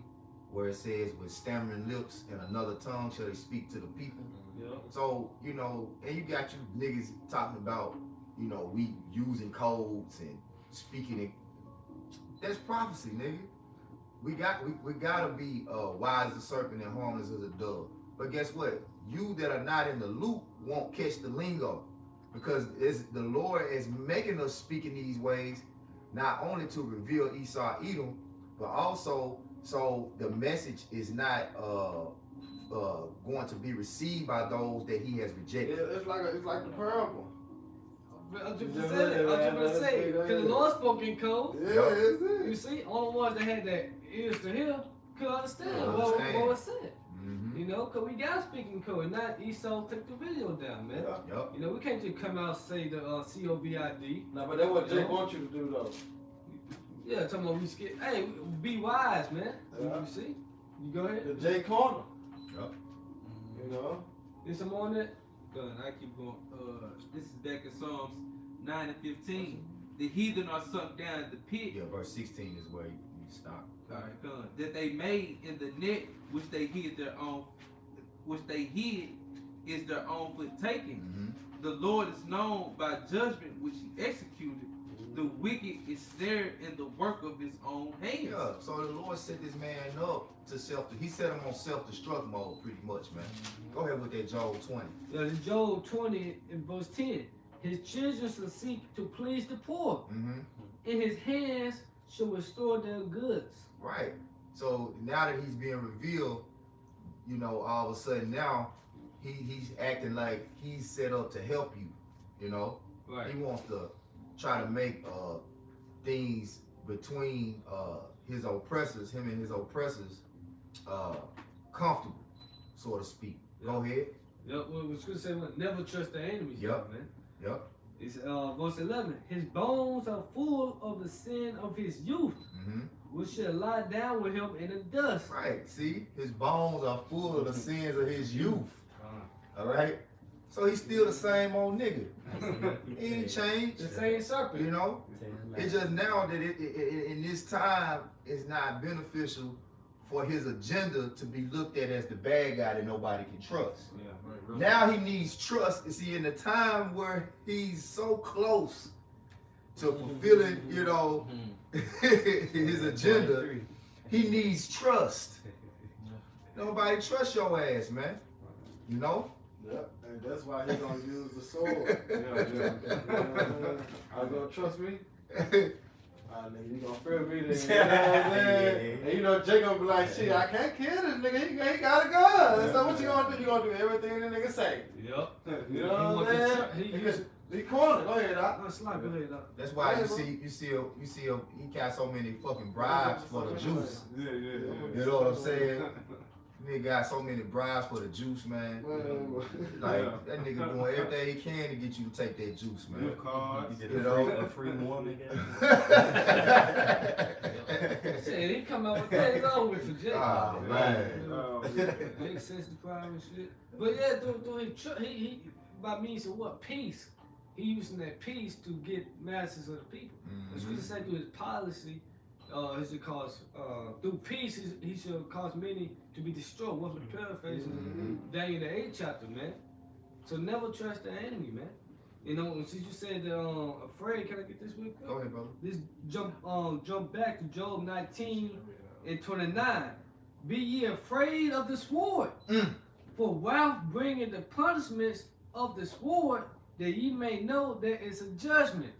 where it says, with stammering lips and another tongue shall they speak to the people. Yep. So, you know, and you got you niggas talking about, you know, we using codes and speaking it. That's prophecy, nigga. We gotta be wise as a serpent and harmless as a dove. But guess what? You that are not in the loop won't catch the lingo, because the Lord is making us speak in these ways, not only to reveal Esau Edom, but also so the message is not going to be received by those that He has rejected. Yeah, it's like the parable. I was just gonna say, because the Lord spoke in code. Yeah, it's it. You see, all the ones that had their ears to hear could understand what was said. Mm-hmm. You know, because we got to speak in code. Not Esau took the video down, man. Yep. You know, we can't just come out and say the COVID. No, but that's what Jake wants you to do, though. Yeah, talking about we skip. Hey, be wise, man. Yeah. You see? You go ahead. The J corner. Yep. You know? There's some more on that? Done. I keep going. This is back in Psalms 9 and 15. The heathen are sunk down in the pit. Yeah, verse 16 is where you stop. All right, done. That they made in the net which they hid is their own foot taken. Mm-hmm. The Lord is known by judgment which He executed. The wicked is snared in the work of his own hands. Yeah, so the Lord set this man up to He set him on self-destruct mode, pretty much, man. Go ahead with that Job 20. Yeah, in Job 20 in verse 10. His children shall seek to please the poor. Mm-hmm. In his hands shall restore their goods. Right. So now that he's being revealed, you know, all of a sudden now he's acting like he's set up to help you. You know, Right. he wants to try to make things between his oppressors, him and his oppressors, comfortable, so to speak. Go ahead. Yep. Well, was going to say, never trust the enemies. Yep. Man. Yep. It's verse 11. His bones are full of the sin of his youth, Mm-hmm. which shall lie down with him in the dust. Right. See, his bones are full of the sins of his youth. All right. So he's still the same old nigga. He ain't changed. The same serpent. You know. It's just now that in this time it's not beneficial for his agenda to be looked at as the bad guy that nobody can trust. Yeah. Right, Now he needs trust. See, in the time where he's so close to fulfilling, you know, his agenda, he needs trust. Nobody trusts your ass, man. You know? Yeah, and that's why he's gonna use the sword. Are you gonna trust me? Nigga, you gonna fear me then, you know what I'm saying? And you know, Jacob be like, shit, I can't kill this nigga, he got a gun. So what you gonna do? You gonna do everything the nigga say. Yep. You know what I'm saying? He corner, go ahead, Doc. No, slide, go ahead, Doc. That's why you see him, he got so many fucking bribes for the juice. Yeah. You know what I'm saying? Nigga got so many bribes for the juice, man. Like, that nigga doing everything he can to get you to take that juice, man. Good cards. You You get know? a free woman. Shit, he come out with that, it's over with for Jake. Oh, man. Makes sense to prime and shit. But yeah, he by means of what? Peace. He using that peace to get masses of the people. It's Mhm. to say through his policy, he should cause through peace he should cause many to be destroyed. What's the paraphrasing Daniel the 8th chapter, man. So never trust the enemy, man. You know, since you said afraid, can I get this real quick? Go ahead, brother. This jump back to Job 19 and 29. Be ye afraid of the sword, for wrath bringeth the punishments of the sword, that ye may know there is a judgment.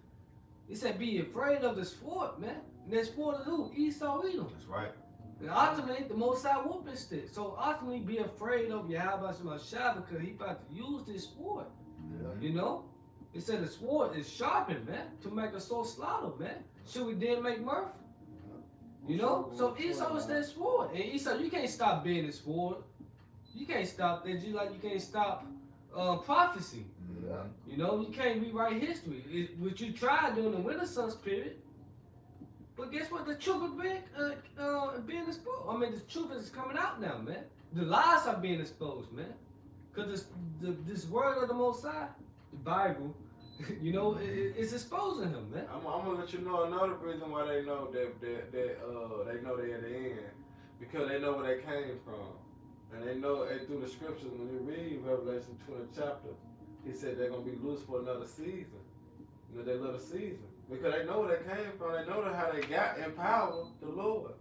He said, be afraid of the sword, man. And that sword is who? Esau Edom. That's right. And ultimately, the Most High whooping stick. So ultimately, be afraid of Yahweh Shah, because he about to use this sword. You know? It said the sword is sharpened, man, to make a soul slaughter, man. Should we then make mirth? You know? So Esau is that sword. And Esau, you can't stop being the sword. You can't stop that. Just like you can't stop prophecy. Yeah. You know, you can't rewrite history. What you tried during the Renaissance period. But guess what? The truth is being exposed. I mean, the truth is coming out now, man. The lies are being exposed, man. Because this word of the Most High, the Bible, you know, it's exposing him, man. I'm gonna let you know another reason why they know that they know they're at the end, because they know where they came from, and they know through the scriptures. When you read Revelation 20 chapter, he said they're gonna be loose for another season, you know, their little season, because they know where they came from. They know how they got in power, the Lord.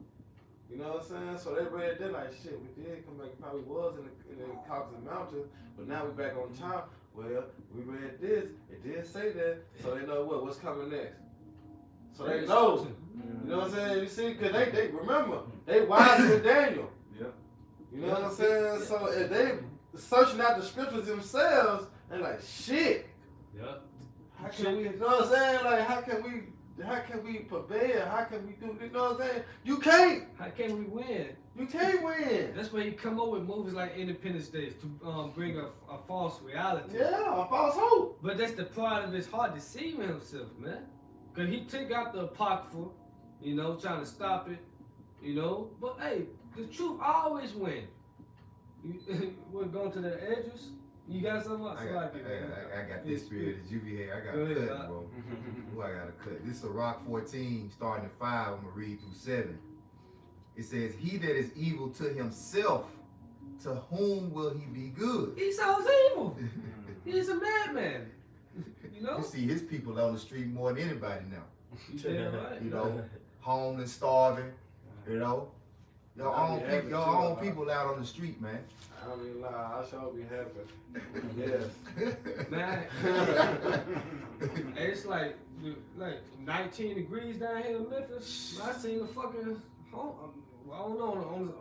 You know what I'm saying? So they read that like, shit, we did come back, probably was in the Caucasus Mountains, but now we're back on top. Well, we read this, it did say that, so they know what's coming next. So they know. You know what I'm saying? You see, because they remember, they wiser than Daniel. Yeah. You know what I'm saying? So if they searching out the scriptures themselves, they're like, shit. Yeah. How can we, you know what I'm saying? Like, how can we prevail? How can we do, you know what I'm saying? You can't. How can we win? You can't win. That's why he come up with movies like Independence Day to bring a false reality. Yeah, a false hope. But that's the pride of his heart, deceiving himself, man. Because he took out the Apocrypha, you know, trying to stop it, you know. But hey, the truth always wins. We're going to the edges. You got something else? I got this spirit that you be here. I got to cut, bro. Ooh, I got to cut. This is Rock 14, starting at 5. I'm going to read through 7. It says, he that is evil to himself, to whom will he be good? Esau's evil. He's a madman. You know? You see his people on the street more than anybody now. You damn right. You know, homeless, starving, you know. Your own people out on the street, man. I don't even lie, I sure be happy. Yes. Man, it's like 19 degrees down here in Memphis. I seen a fucking I don't know, on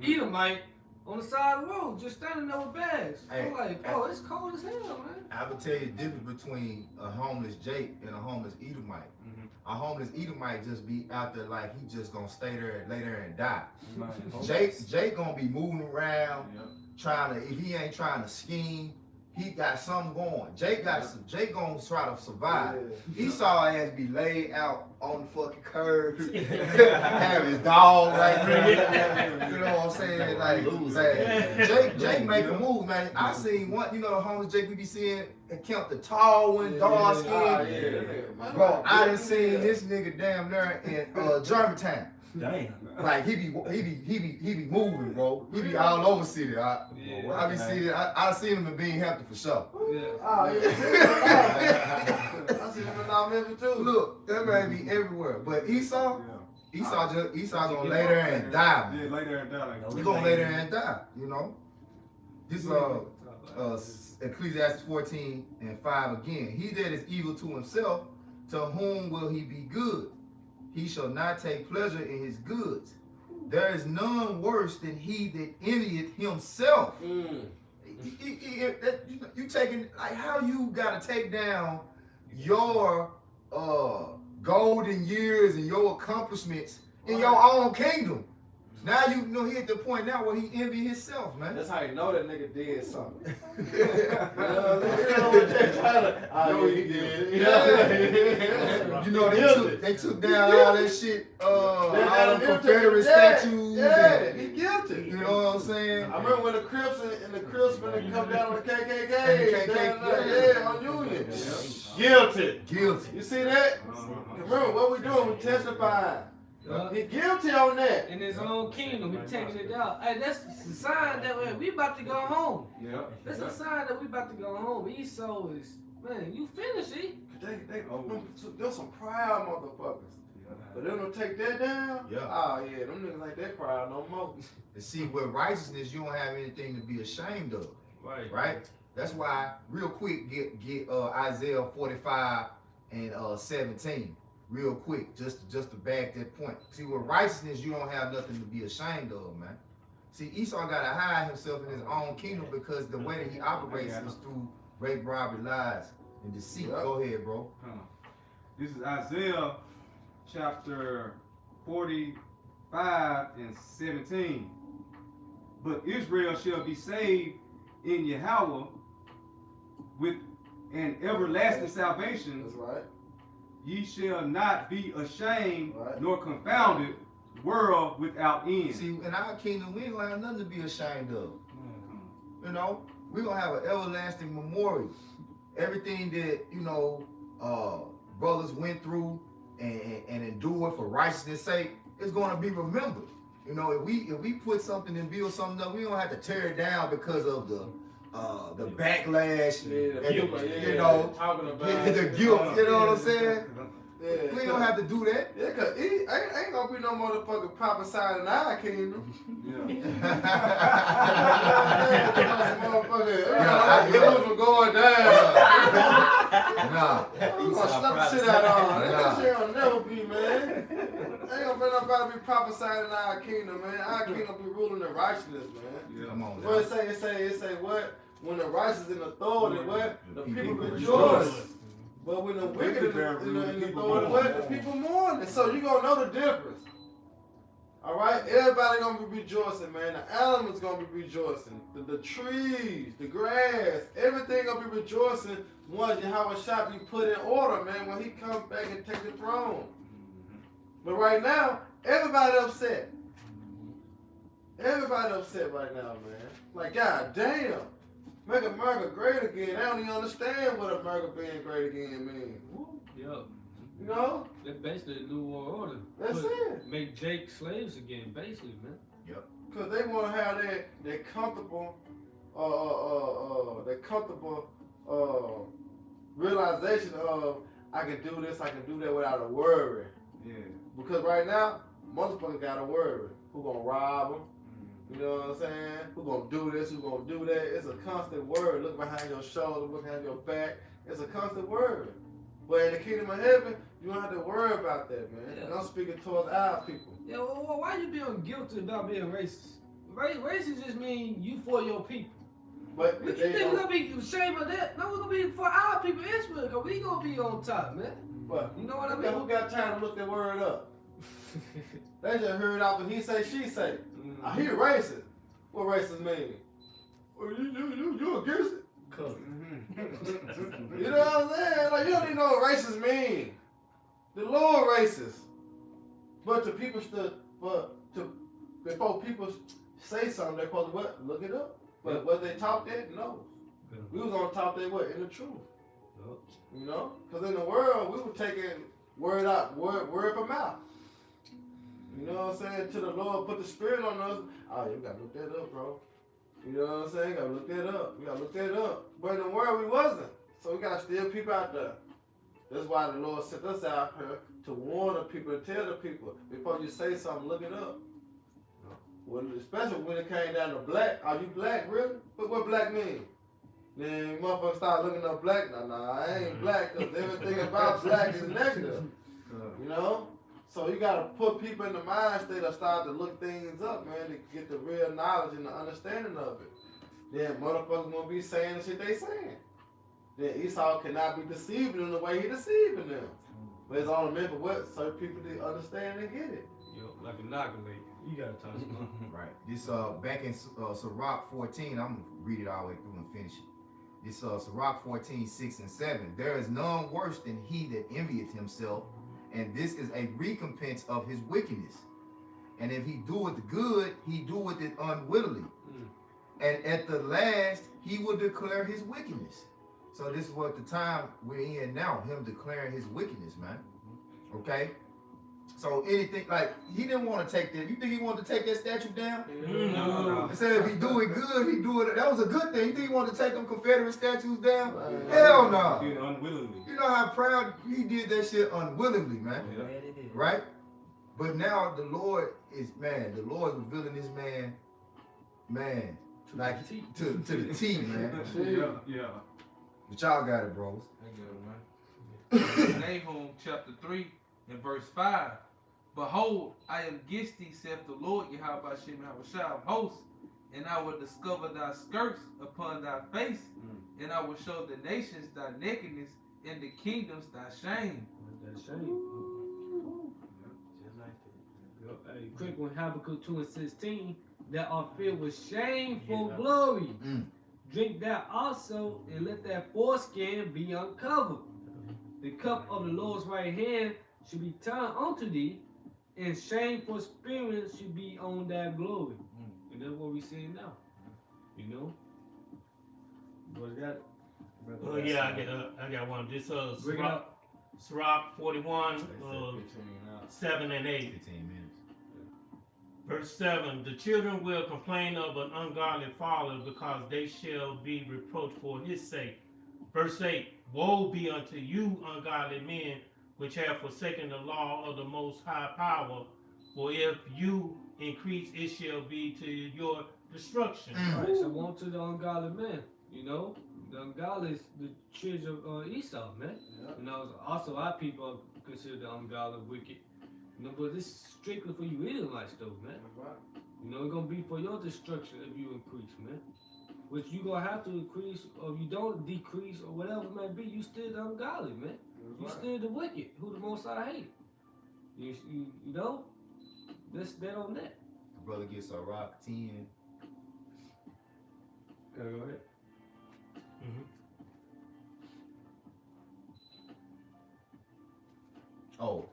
Edomite on the side of the road, just standing there with bags. I'm like, oh, it's cold as hell, man. I would tell you the difference between a homeless Jake and a homeless Edomite. A homeless Edomite just be out there like he just gonna stay there and lay there and die. Jake gonna be moving around, trying to, if he ain't trying to scheme, he got something going. Jake gonna try to survive. Esau ass be laid out on the fucking curb, have his dog right there. You know what I'm saying? Like, Jake make a move, man. I seen one, you know the homeless Jake we be seeing at Cant, the tall one, dark skin. Bro, I done seen this nigga damn near in Germantown. Damn. Like he be moving, bro. He be all over city. I seen him in Bean Hampton for sure. I seen him in North Memphis too. Look, that man be everywhere. But Esau gonna lay there and die. Man. Yeah, lay there and die. Like, He gonna lay there and die. You know. This Ecclesiastes 14 and 5 again. He that is evil to himself, to whom will he be good? He shall not take pleasure in his goods. There is none worse than he that envieth himself. You taking, like, how you gotta take down your golden years and your accomplishments in your own kingdom. Now you know he at the point now where he envy himself, man. That's how you know that nigga did something. You know they took down all that shit, all them Confederate statues. Yeah, he guilty. You know what I'm saying? I remember when the Crips when they come down on the KKK, yeah, on Union. Guilty. You see that? Remember what we doing? We testifying. He guilty on that. In his own kingdom, he taking it out. Hey, that's a sign that we about to go home. Yeah. That's a sign that we about to go home. Esau is, man, you finished, There's some proud motherfuckers. But they don't take that down? Yeah. Oh yeah, them niggas ain't that proud no more. And see, with righteousness, you don't have anything to be ashamed of. Right? That's why, real quick, get Isaiah 45 and 17. Real quick, just to back that point. See, with righteousness, you don't have nothing to be ashamed of, man. See, Esau got to hide himself in his own kingdom because the way that he operates is through rape, robbery, lies, and deceit. Go ahead, bro. This is Isaiah chapter 45 and 17. But Israel shall be saved in Yahweh, with an everlasting salvation. That's right. Ye shall not be ashamed Right. nor confounded, world without end. See, in our kingdom, we ain't gonna have nothing to be ashamed of. You know, we're gonna have an everlasting memorial. Everything that, you know, brothers went through and endured for righteousness' sake is gonna be remembered. You know, if we put something and build something up, we don't have to tear it down because of the backlash, Yeah, and people, you know, talking about the guilt. You know what I'm saying? Yeah, We don't have to do that. Yeah, cause ain't gonna be no motherfucking prophesied in our kingdom. Motherfucker, was going down. Nah. I'm gonna slap the shit out of him. That shit will never be, man. Ain't gonna be nobody be prophesied in our kingdom, man. Our kingdom be ruling in righteousness, man. Come on. What it say what? When the righteous in authority, what? The people rejoice. But when the wicked in the authority, what? The people mourn. So you gonna know the difference. All right, everybody gonna be rejoicing, man. The animals gonna be rejoicing. The trees, the grass, everything gonna be rejoicing. Once Yahweh shall be put in order, man. When he comes back and take the throne. But right now, everybody upset. Everybody upset right now, man. Like, God damn. Make America great again. I don't even understand what America being great again means. Yup. You know? That's basically the New World Order. That's it. Make Jake slaves again, basically, man. Yep. Because they want to have that comfortable, realization of, I can do this, I can do that without a worry. Yeah. Because right now, motherfuckers got to worry. Who gonna rob them? You know what I'm saying? Who gonna do this? Who gonna do that? It's a constant worry. Look behind your shoulder, look behind your back. It's a constant worry. But in the kingdom of heaven, you don't have to worry about that, man. Yeah. And I'm speaking towards our people. Yeah, well, why you being guilty about being racist? Racist just mean you for your people. But You think we're gonna be ashamed of that? No, we're gonna be for our people, Israel, because we gonna be on top, man. But You know what I who mean? got time to look that word up? They just heard out what he say, she say. I hear racist. What racist mean? Well, you against it? You know what I'm saying? Like, you don't even know what racist mean. The Lord racist. But the people before people say something, they're supposed to what? Look it up. But Yep. was they taught that? No. Yeah. We was on top that what? In the truth. Yep. You know? Because in the world, we were taking word out, word from mouth. You know what I'm saying? Till the Lord put the spirit on us. Oh, you gotta look that up, bro. You know what I'm saying? You gotta look that up. We gotta look that up. But in the world, we wasn't. So we gotta steal people out there. That's why the Lord sent us out here to warn the people, and tell the people, before you say something, look it up. Well, especially when it came down to black. Are you black, really? But what black mean? Then motherfuckers start looking up black. Nah, I ain't black, because everything about black is negative. You know? So you gotta put people in the mind state of start to look things up, man, to get the real knowledge and the understanding of it. Then motherfuckers gonna be saying the shit they saying. Then Esau cannot be deceiving in the way he deceiving them. But it's only meant for what certain people to understand and get it. Yo, like inoculate. You gotta talk about Right. This back in Sirach 14, I'm gonna read it all the way through and finish it. This Sirach 14, 6 and 7. There is none worse than he that envieth himself, and this is a recompense of his wickedness. And if he doeth good, he doeth it unwillingly. And at the last, he will declare his wickedness. So this is what the time we're in now, him declaring his wickedness, man. Okay? So anything, like, he didn't want to take that. You think he wanted to take that statue down? No. He said if he do it good, he do it. That was a good thing. You think he wanted to take them Confederate statues down? Hell no. Did it unwillingly. You know how proud he did that shit unwillingly, man. Yeah, it is. Right? But now the Lord is, man, the Lord is revealing this man, like to the T, man. Yeah. But y'all got it, bros. Nahum chapter 3 and verse 5. Behold, I am against thee, saith the Lord Yahweh Hashem Yahushua of hosts, and I will discover thy skirts upon thy face, and I will show the nations thy nakedness, and the kingdoms thy shame. That's shame. Just like that. Hey, quick one, Habakkuk 2 and 16. That are filled with shameful glory. drink that also, and let that foreskin be uncovered. The cup of the Lord's right hand should be turned unto thee, and shameful spirits should be on that glory. And that's what we see now. You know? What that? Oh yeah, I got one. This Bring it up. Sirach 41, 15 now. 7 and 8. 15 minutes. Verse 7, the children will complain of an ungodly father because they shall be reproached for his sake. Verse 8, woe be unto you, ungodly men, which have forsaken the law of the Most High Power, for if you increase, it shall be to your destruction. Right, so on to the ungodly man, you know? The ungodly is the children of Esau, man. Yeah. You know, also our people are considered ungodly, wicked. You know, but this is strictly for you Israelites, though, man. Right. You know, it's gonna be for your destruction if you increase, man. Which you gonna have to increase, or if you don't decrease, or whatever it may be, you still the ungodly, man. You Right. still the wicked, who the Most High hate. You know, that's that on that. The brother gets a rock 10. Okay, go ahead. Oh.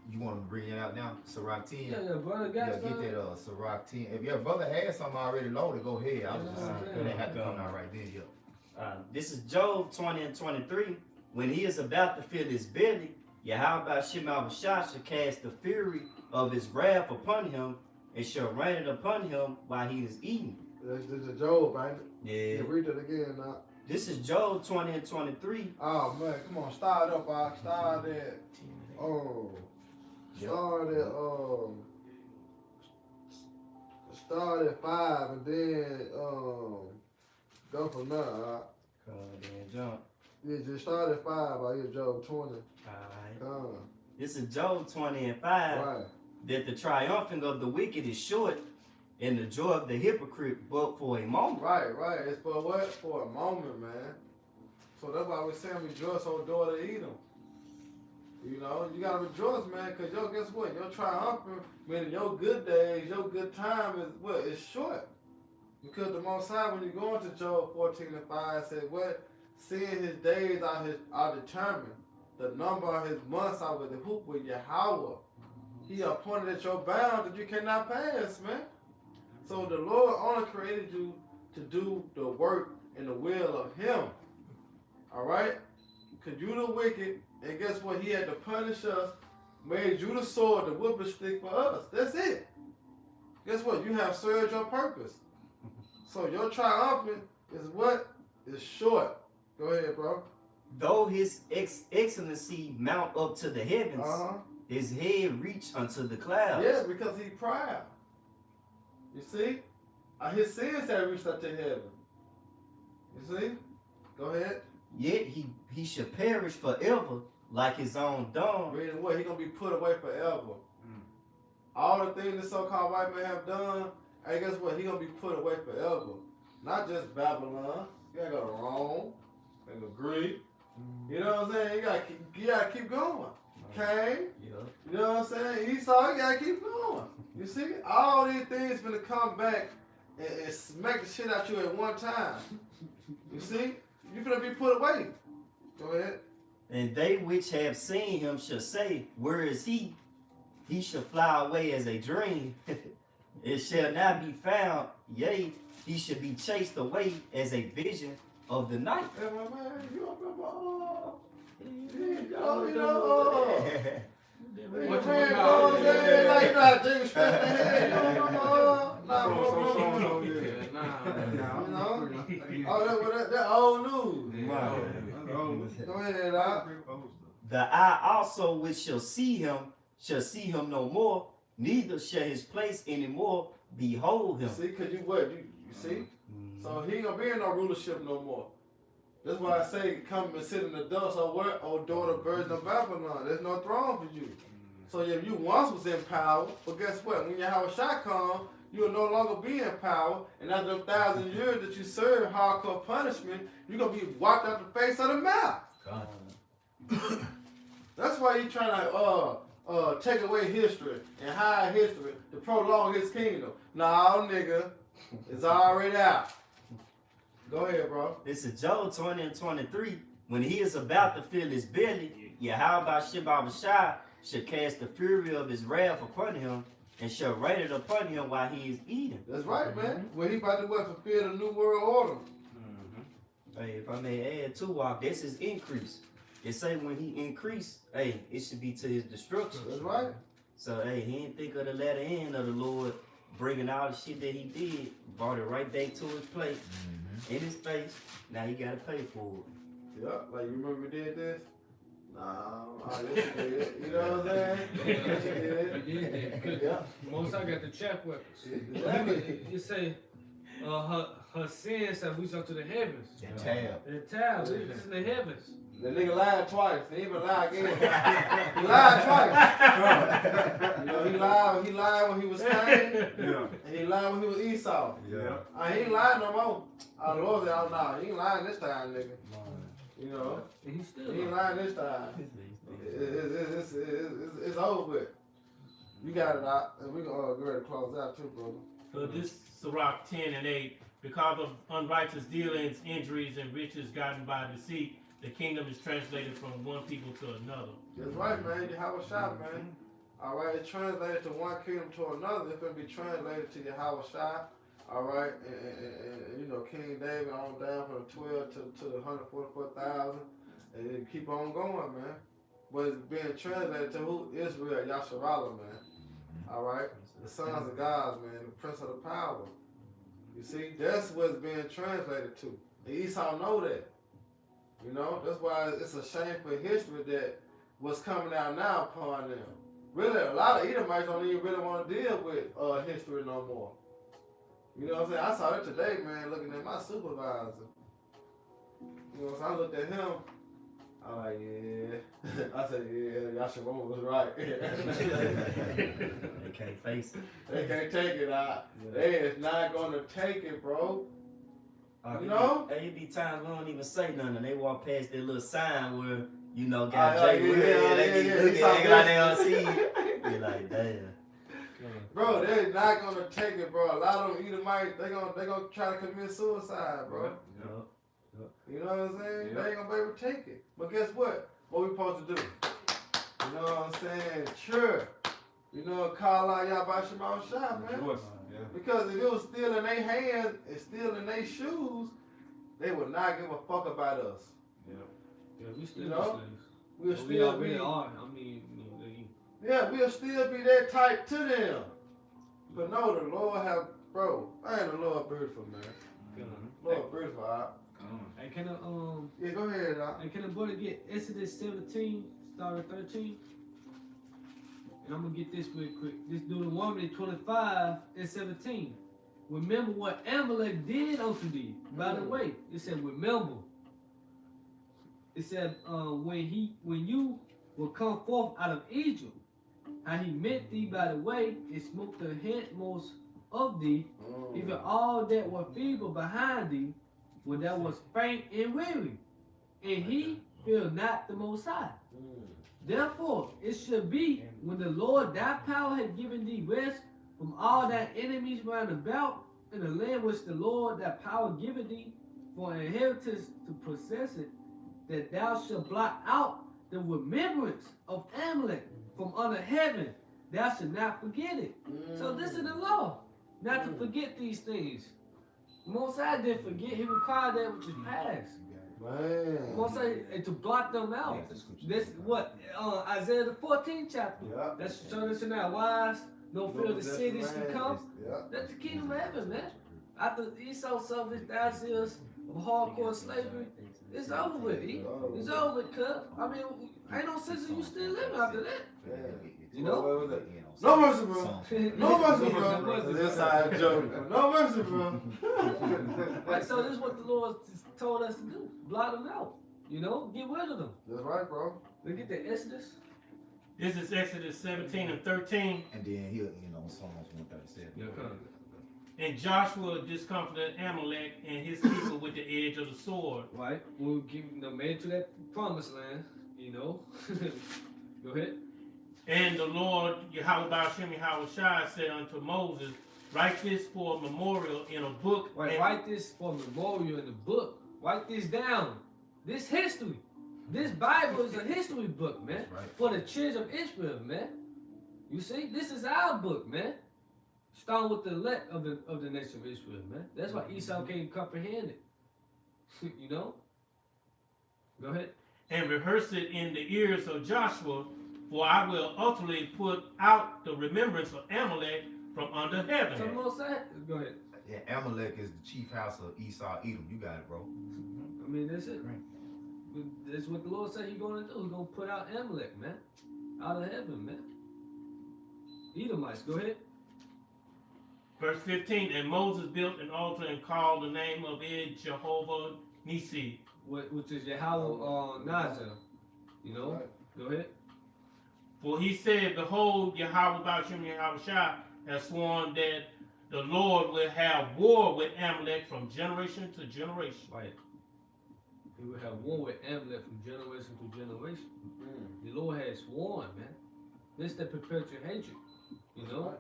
You want to bring it out now? Sirach 10? Yeah, brother got Yeah, something. get that Sirach 10. If your brother has something already loaded, go ahead. I was just saying, Yeah. they have to come out right then, yeah. This is Job 20 and 23. When he is about to fill his belly, Yahweh Shema shall cast the fury of his wrath upon him, and shall rain it upon him while he is eating. This is Job, ain't it? Yeah. Yeah, read it again now. This is Job 20 and 23. Oh man, come on, start up, Ox. Start at Start at 5 and then go from there. Then jump. Yeah, just start at 5. I get Job 20. Alright. This is Job 20 and 5. Right. That the triumphing of the wicked is short, and the joy of the hypocrite but for a moment. Right, right. It's for what? For a moment, man. So that's why we're saying rejoice, O daughter Edom. You know, you gotta rejoice, man, because guess what? Your triumphant, meaning your good days, your good time is what? It's short. Because the Most High, when you go into Job 14 and 5, said what? Seeing his days are determined. The number of his months are with the hoop with Yahweh. He appointed at your bound that you cannot pass, man. So the Lord only created you to do the work and the will of him. All right? Because you the wicked, and guess what? He had to punish us, made you the sword, the whipping stick for us. That's it. Guess what? You have served your purpose. So your triumphant is what? Is short. Go ahead, bro. Though his excellency mount up to the heavens, his head reach unto the clouds. Yeah, because he proud. You see? His sins have reached up to heaven. You see? Go ahead. Yet he shall perish forever like his own dung. Meaning what? He gonna be put away forever. All the things the so-called white man have done, hey, guess what? He gonna be put away forever. Not just Babylon. You gotta go to Rome and Greek. You know what I'm saying? You gotta keep going. Okay? Yeah. You know what I'm saying? Esau, you gotta keep going. You see? All these things gonna come back and smack the shit out you at one time. You see? You finna be put away. Go ahead. And they which have seen him shall say, where is he? He shall fly away as a dream. It shall not be found. Yea, he shall be chased away as a vision of the night. Hey, my man, you remember? What you Man, call like it? you got Jimmy Smith in the head. You remember? Nah, bro. Yeah, nah. You know? That old news. Right. Go ahead, Doc. The eye also which shall see him no more, neither shall his place anymore behold him. See, because you what? You see? So he ain't gonna be in no rulership no more. That's why I say come and sit in the dust. Oh, what? Oh, daughter, virgin of Babylon. There's no throne for you. So if you once was in power, but guess what? When Yahweh Shah come, you will no longer be in power. And after 1,000 years that you serve hardcore punishment, you're going to be wiped out the face of the mouth. That's why he's trying to take away history and hide history to prolong his kingdom. Nah, nigga, it's already out. Go ahead, bro. This is Job 20 and 23. When he is about to fill his belly, Yahweh Shebabashai shall cast the fury of his wrath upon him and shall rain it upon him while he is eating. That's right, man. When he about to what, fulfill the new world order. Hey, if I may add to Walk, this is increase. It say when he increase, hey, it should be to his destruction. That's right. So, hey, he didn't think of the latter end of the Lord bringing all the shit that he did, brought it right back to his plate, in his face. Now he got to pay for it. Yeah, like you remember we did this? Nah, yes you did. You know what I'm saying? Yes you did. He did that. Because Yeah. Most I got the check weapons. Exactly. You say, her sins have reached up to the heavens. That tab. The tab, it's in the heavens. The nigga lied twice. He even lied again. He lied twice. You know, he lied when he was Cain, Yeah. and he lied when he was Esau. Yeah. He ain't lying no more. The Lord said, oh no, he ain't lying this time, nigga. You know, And he's still he ain't lying this time. It's over with. You got it out, and we gonna get ready to close out too, brother. So this Sirach 10 and 8, because of unrighteous dealings, injuries, and riches gotten by deceit, the kingdom is translated from one people to another. That's right, man. You have a shot, man. All right, it's translated to one kingdom to another. It's gonna be translated to Yahweh Shai. All right, and you know King David on down from the 12 to the 144,000, and it keep on going, man. But it's being translated to who? Israel, Yasharallah, man. All right, the sons of God, man, the prince of the power. You see, that's what's being translated to. And Esau know that. You know, that's why it's a shameful history that what's coming out now upon them. Really, a lot of Edomites don't even really want to deal with history no more. You know what I'm saying? I saw it today, man, looking at my supervisor. You know what I'm saying? I looked at him. I'm like, yeah. I said, yeah, Yasharallah was right. They can't face it. They can't take it out. Yeah. They is not going to take it, bro. You know? It be times we don't even say nothing. And they walk past that little sign where, you know, Oh, got yeah, J. Will. yeah, They be yeah, looking yeah. like they don't see it. Be like, damn. Bro, they're not gonna take it, bro. A lot of them Edomites, they gonna try to commit suicide, bro. You know what I'm saying? Yeah. They ain't gonna be able to take it. But guess what? What we supposed to do? You know what I'm saying? Sure. You know, call out Yahweh Shema Shai, man. Yeah. Because if it was still in their hands and still in their shoes, they would not give a fuck about us. Yeah, we still You know? slaves. We'll But we still already be, are. I mean, you know, yeah, we'll still be that tight to them. But no, the Lord have, bro, man, the Lord beautiful, man. Lord beautiful, all right? Hey, can I Yeah, go ahead, Doc. Hey, can the brother get Exodus 17, start at 13? And I'm gonna get this real quick. This Deuteronomy 25 and 17. Remember what Amalek did unto thee. By the way, it said remember. It said when you will come forth out of Egypt, how he met thee by the way, and smote the headmost of thee, even all that were feeble behind thee, when thou was faint and weary, and he feared not the Most High. Therefore, it should be when the Lord thy power had given thee rest from all thy enemies round about, in the land which the Lord thy power giveth thee for an inheritance to possess it, that thou shalt blot out the remembrance of Amalek from under heaven. Thou shalt not forget it. So this is the law, not to forget these things. Most High didn't forget, he required that which is past. Man. Most High to blot them out. This what Isaiah the 14th chapter. Yeah. That's showing us now wise, no fear of the cities to come. Yeah. That's the kingdom of heaven, man. After Esau suffered his 9 years of hardcore slavery, it's over with. It's over with, cuz. I mean, ain't no sense of you still living after that. You know? What was it? No mercy, bro. No mercy, bro. No mercy. This side joke. No mercy, bro. Like, so this is what the Lord told us to do. Blot them out. You know? Get rid of them. That's right, bro. Look at the Exodus. This is Exodus 17 and 13. And then he'll, Psalms 137. Yeah, come. And Joshua discomfited Amalek and his people with the edge of the sword. Right? We'll give them made to that promised land, you know. Go ahead. And the Lord, Yahweh Ba'ashem Yahweh Shai, said unto Moses, Write this for a memorial in a book. Wait, write this for memorial in the book. Write this down. This history. This Bible is a history book, man. Right. For the children of Israel, man. You see, this is our book, man. Starting with the elect of the nation of Israel, man. That's why Esau can't comprehend it. You know? Go ahead. And rehearse it in the ears of Joshua, for I will utterly put out the remembrance of Amalek from under heaven. Some more say? Go ahead. Yeah, Amalek is the chief house of Esau, Edom. You got it, bro. I mean, that's it. Right. That's what the Lord said He's going to do. He's going to put out Amalek, man. Out of heaven, man. Edomites, go ahead. Verse 15, and Moses built an altar and called the name of it Jehovah Nisi. Which is Yahweh Nazar. You know? Right. Go ahead. For he said, behold, Yahweh Ba'ashem Yahweh Shai has sworn that the Lord will have war with Amalek from generation to generation. Right. He will have war with Amalek from generation to generation. The Lord has sworn, man. This the perpetual hatred. You know?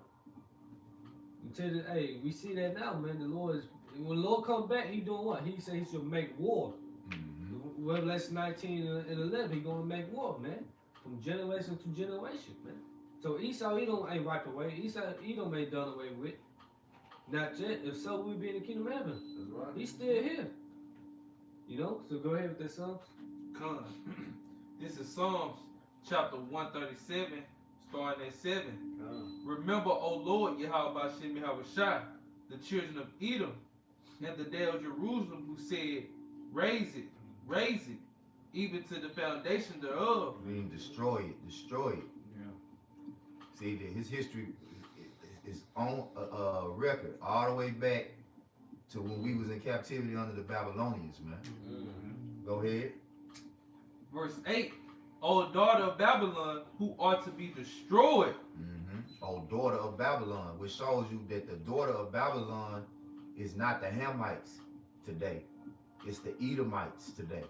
Until the, hey, we see that now, man. The Lord is, when the Lord come back, he doing what? He said he should make war. Revelation 19 and 11, he gonna make war, man. From generation to generation, man. So Esau, ain't wiped away. Esau, Edom ain't done away with. Not yet. If so, we be in the kingdom of heaven. That's right. He's still here. You know? So go ahead with that Psalms. Cant. This is Psalms chapter 137, starting at 7. Remember, O Lord, Yahweh Ba'ashem Yahweh Shai, the children of Edom, and the day of Jerusalem, who said, raise it, even to the foundation thereof. I mean, destroy it. Yeah. See, that his history is on a record all the way back to when we was in captivity under the Babylonians, man. Go ahead. Verse 8, O daughter of Babylon, who are to be destroyed. Oh, daughter of Babylon, which shows you that the daughter of Babylon is not the Hamites today. It's the Edomites today.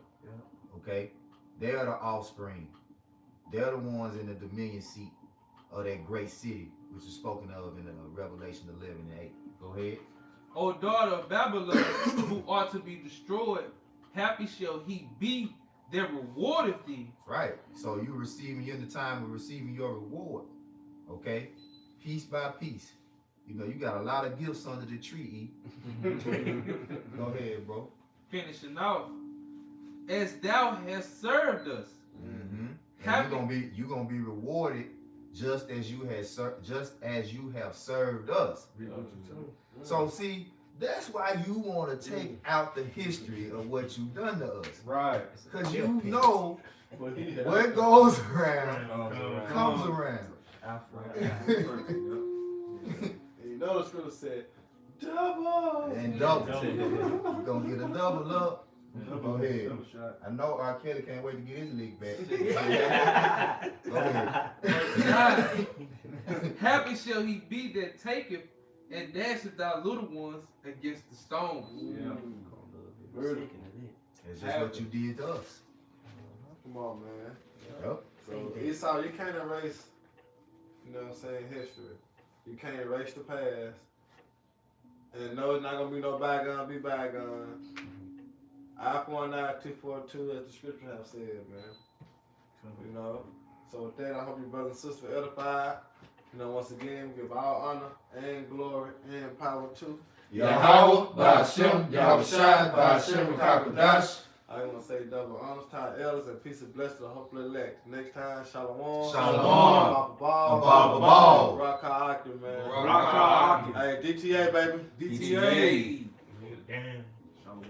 Okay? They are the offspring. They're the ones in the dominion seat of that great city, which is spoken of in Revelation 11 and 8. Go ahead. O daughter of Babylon, who are to be destroyed, happy shall he be that rewardeth thee. Right. So you're in the time of receiving your reward. Okay? Piece by piece. You know, you got a lot of gifts under the tree. Go ahead, bro. Finishing off, as thou hast served us. And you're gonna be rewarded just as you have served us. So see, that's why you want to take out the history of what you've done to us. Right. Because you know what goes around comes around. You know the scripture said, double. And double. You're gonna get a double up. Go ahead. Double shot. I know R. Kelly can't wait to get his league back. Go ahead. Happy shall he be that taketh and dasheth thy little ones against the stones. Yeah. It's just what you did to us. Come on, man. Yep. So Esau, you can't erase, you know what I'm saying, history. You can't erase the past. And no, it's not gonna be no bygone, be bygone. I for an eye, 2 for 2, as the scripture have said, man. You know. So with that, I hope your brothers and sisters are edified. You know, once again, we give all honor and glory and power to Yahweh, Ba'ashem, Yahweh Shai, Ba'ashem, Kakadash. I want to say double honors to our elders and peace and blessings to the hopefully elect. Next time, Shalom. Shalom. Ball. Rock Aki, man. Rock Aki. Hey, DTA, baby. DTA. Damn. Shalom.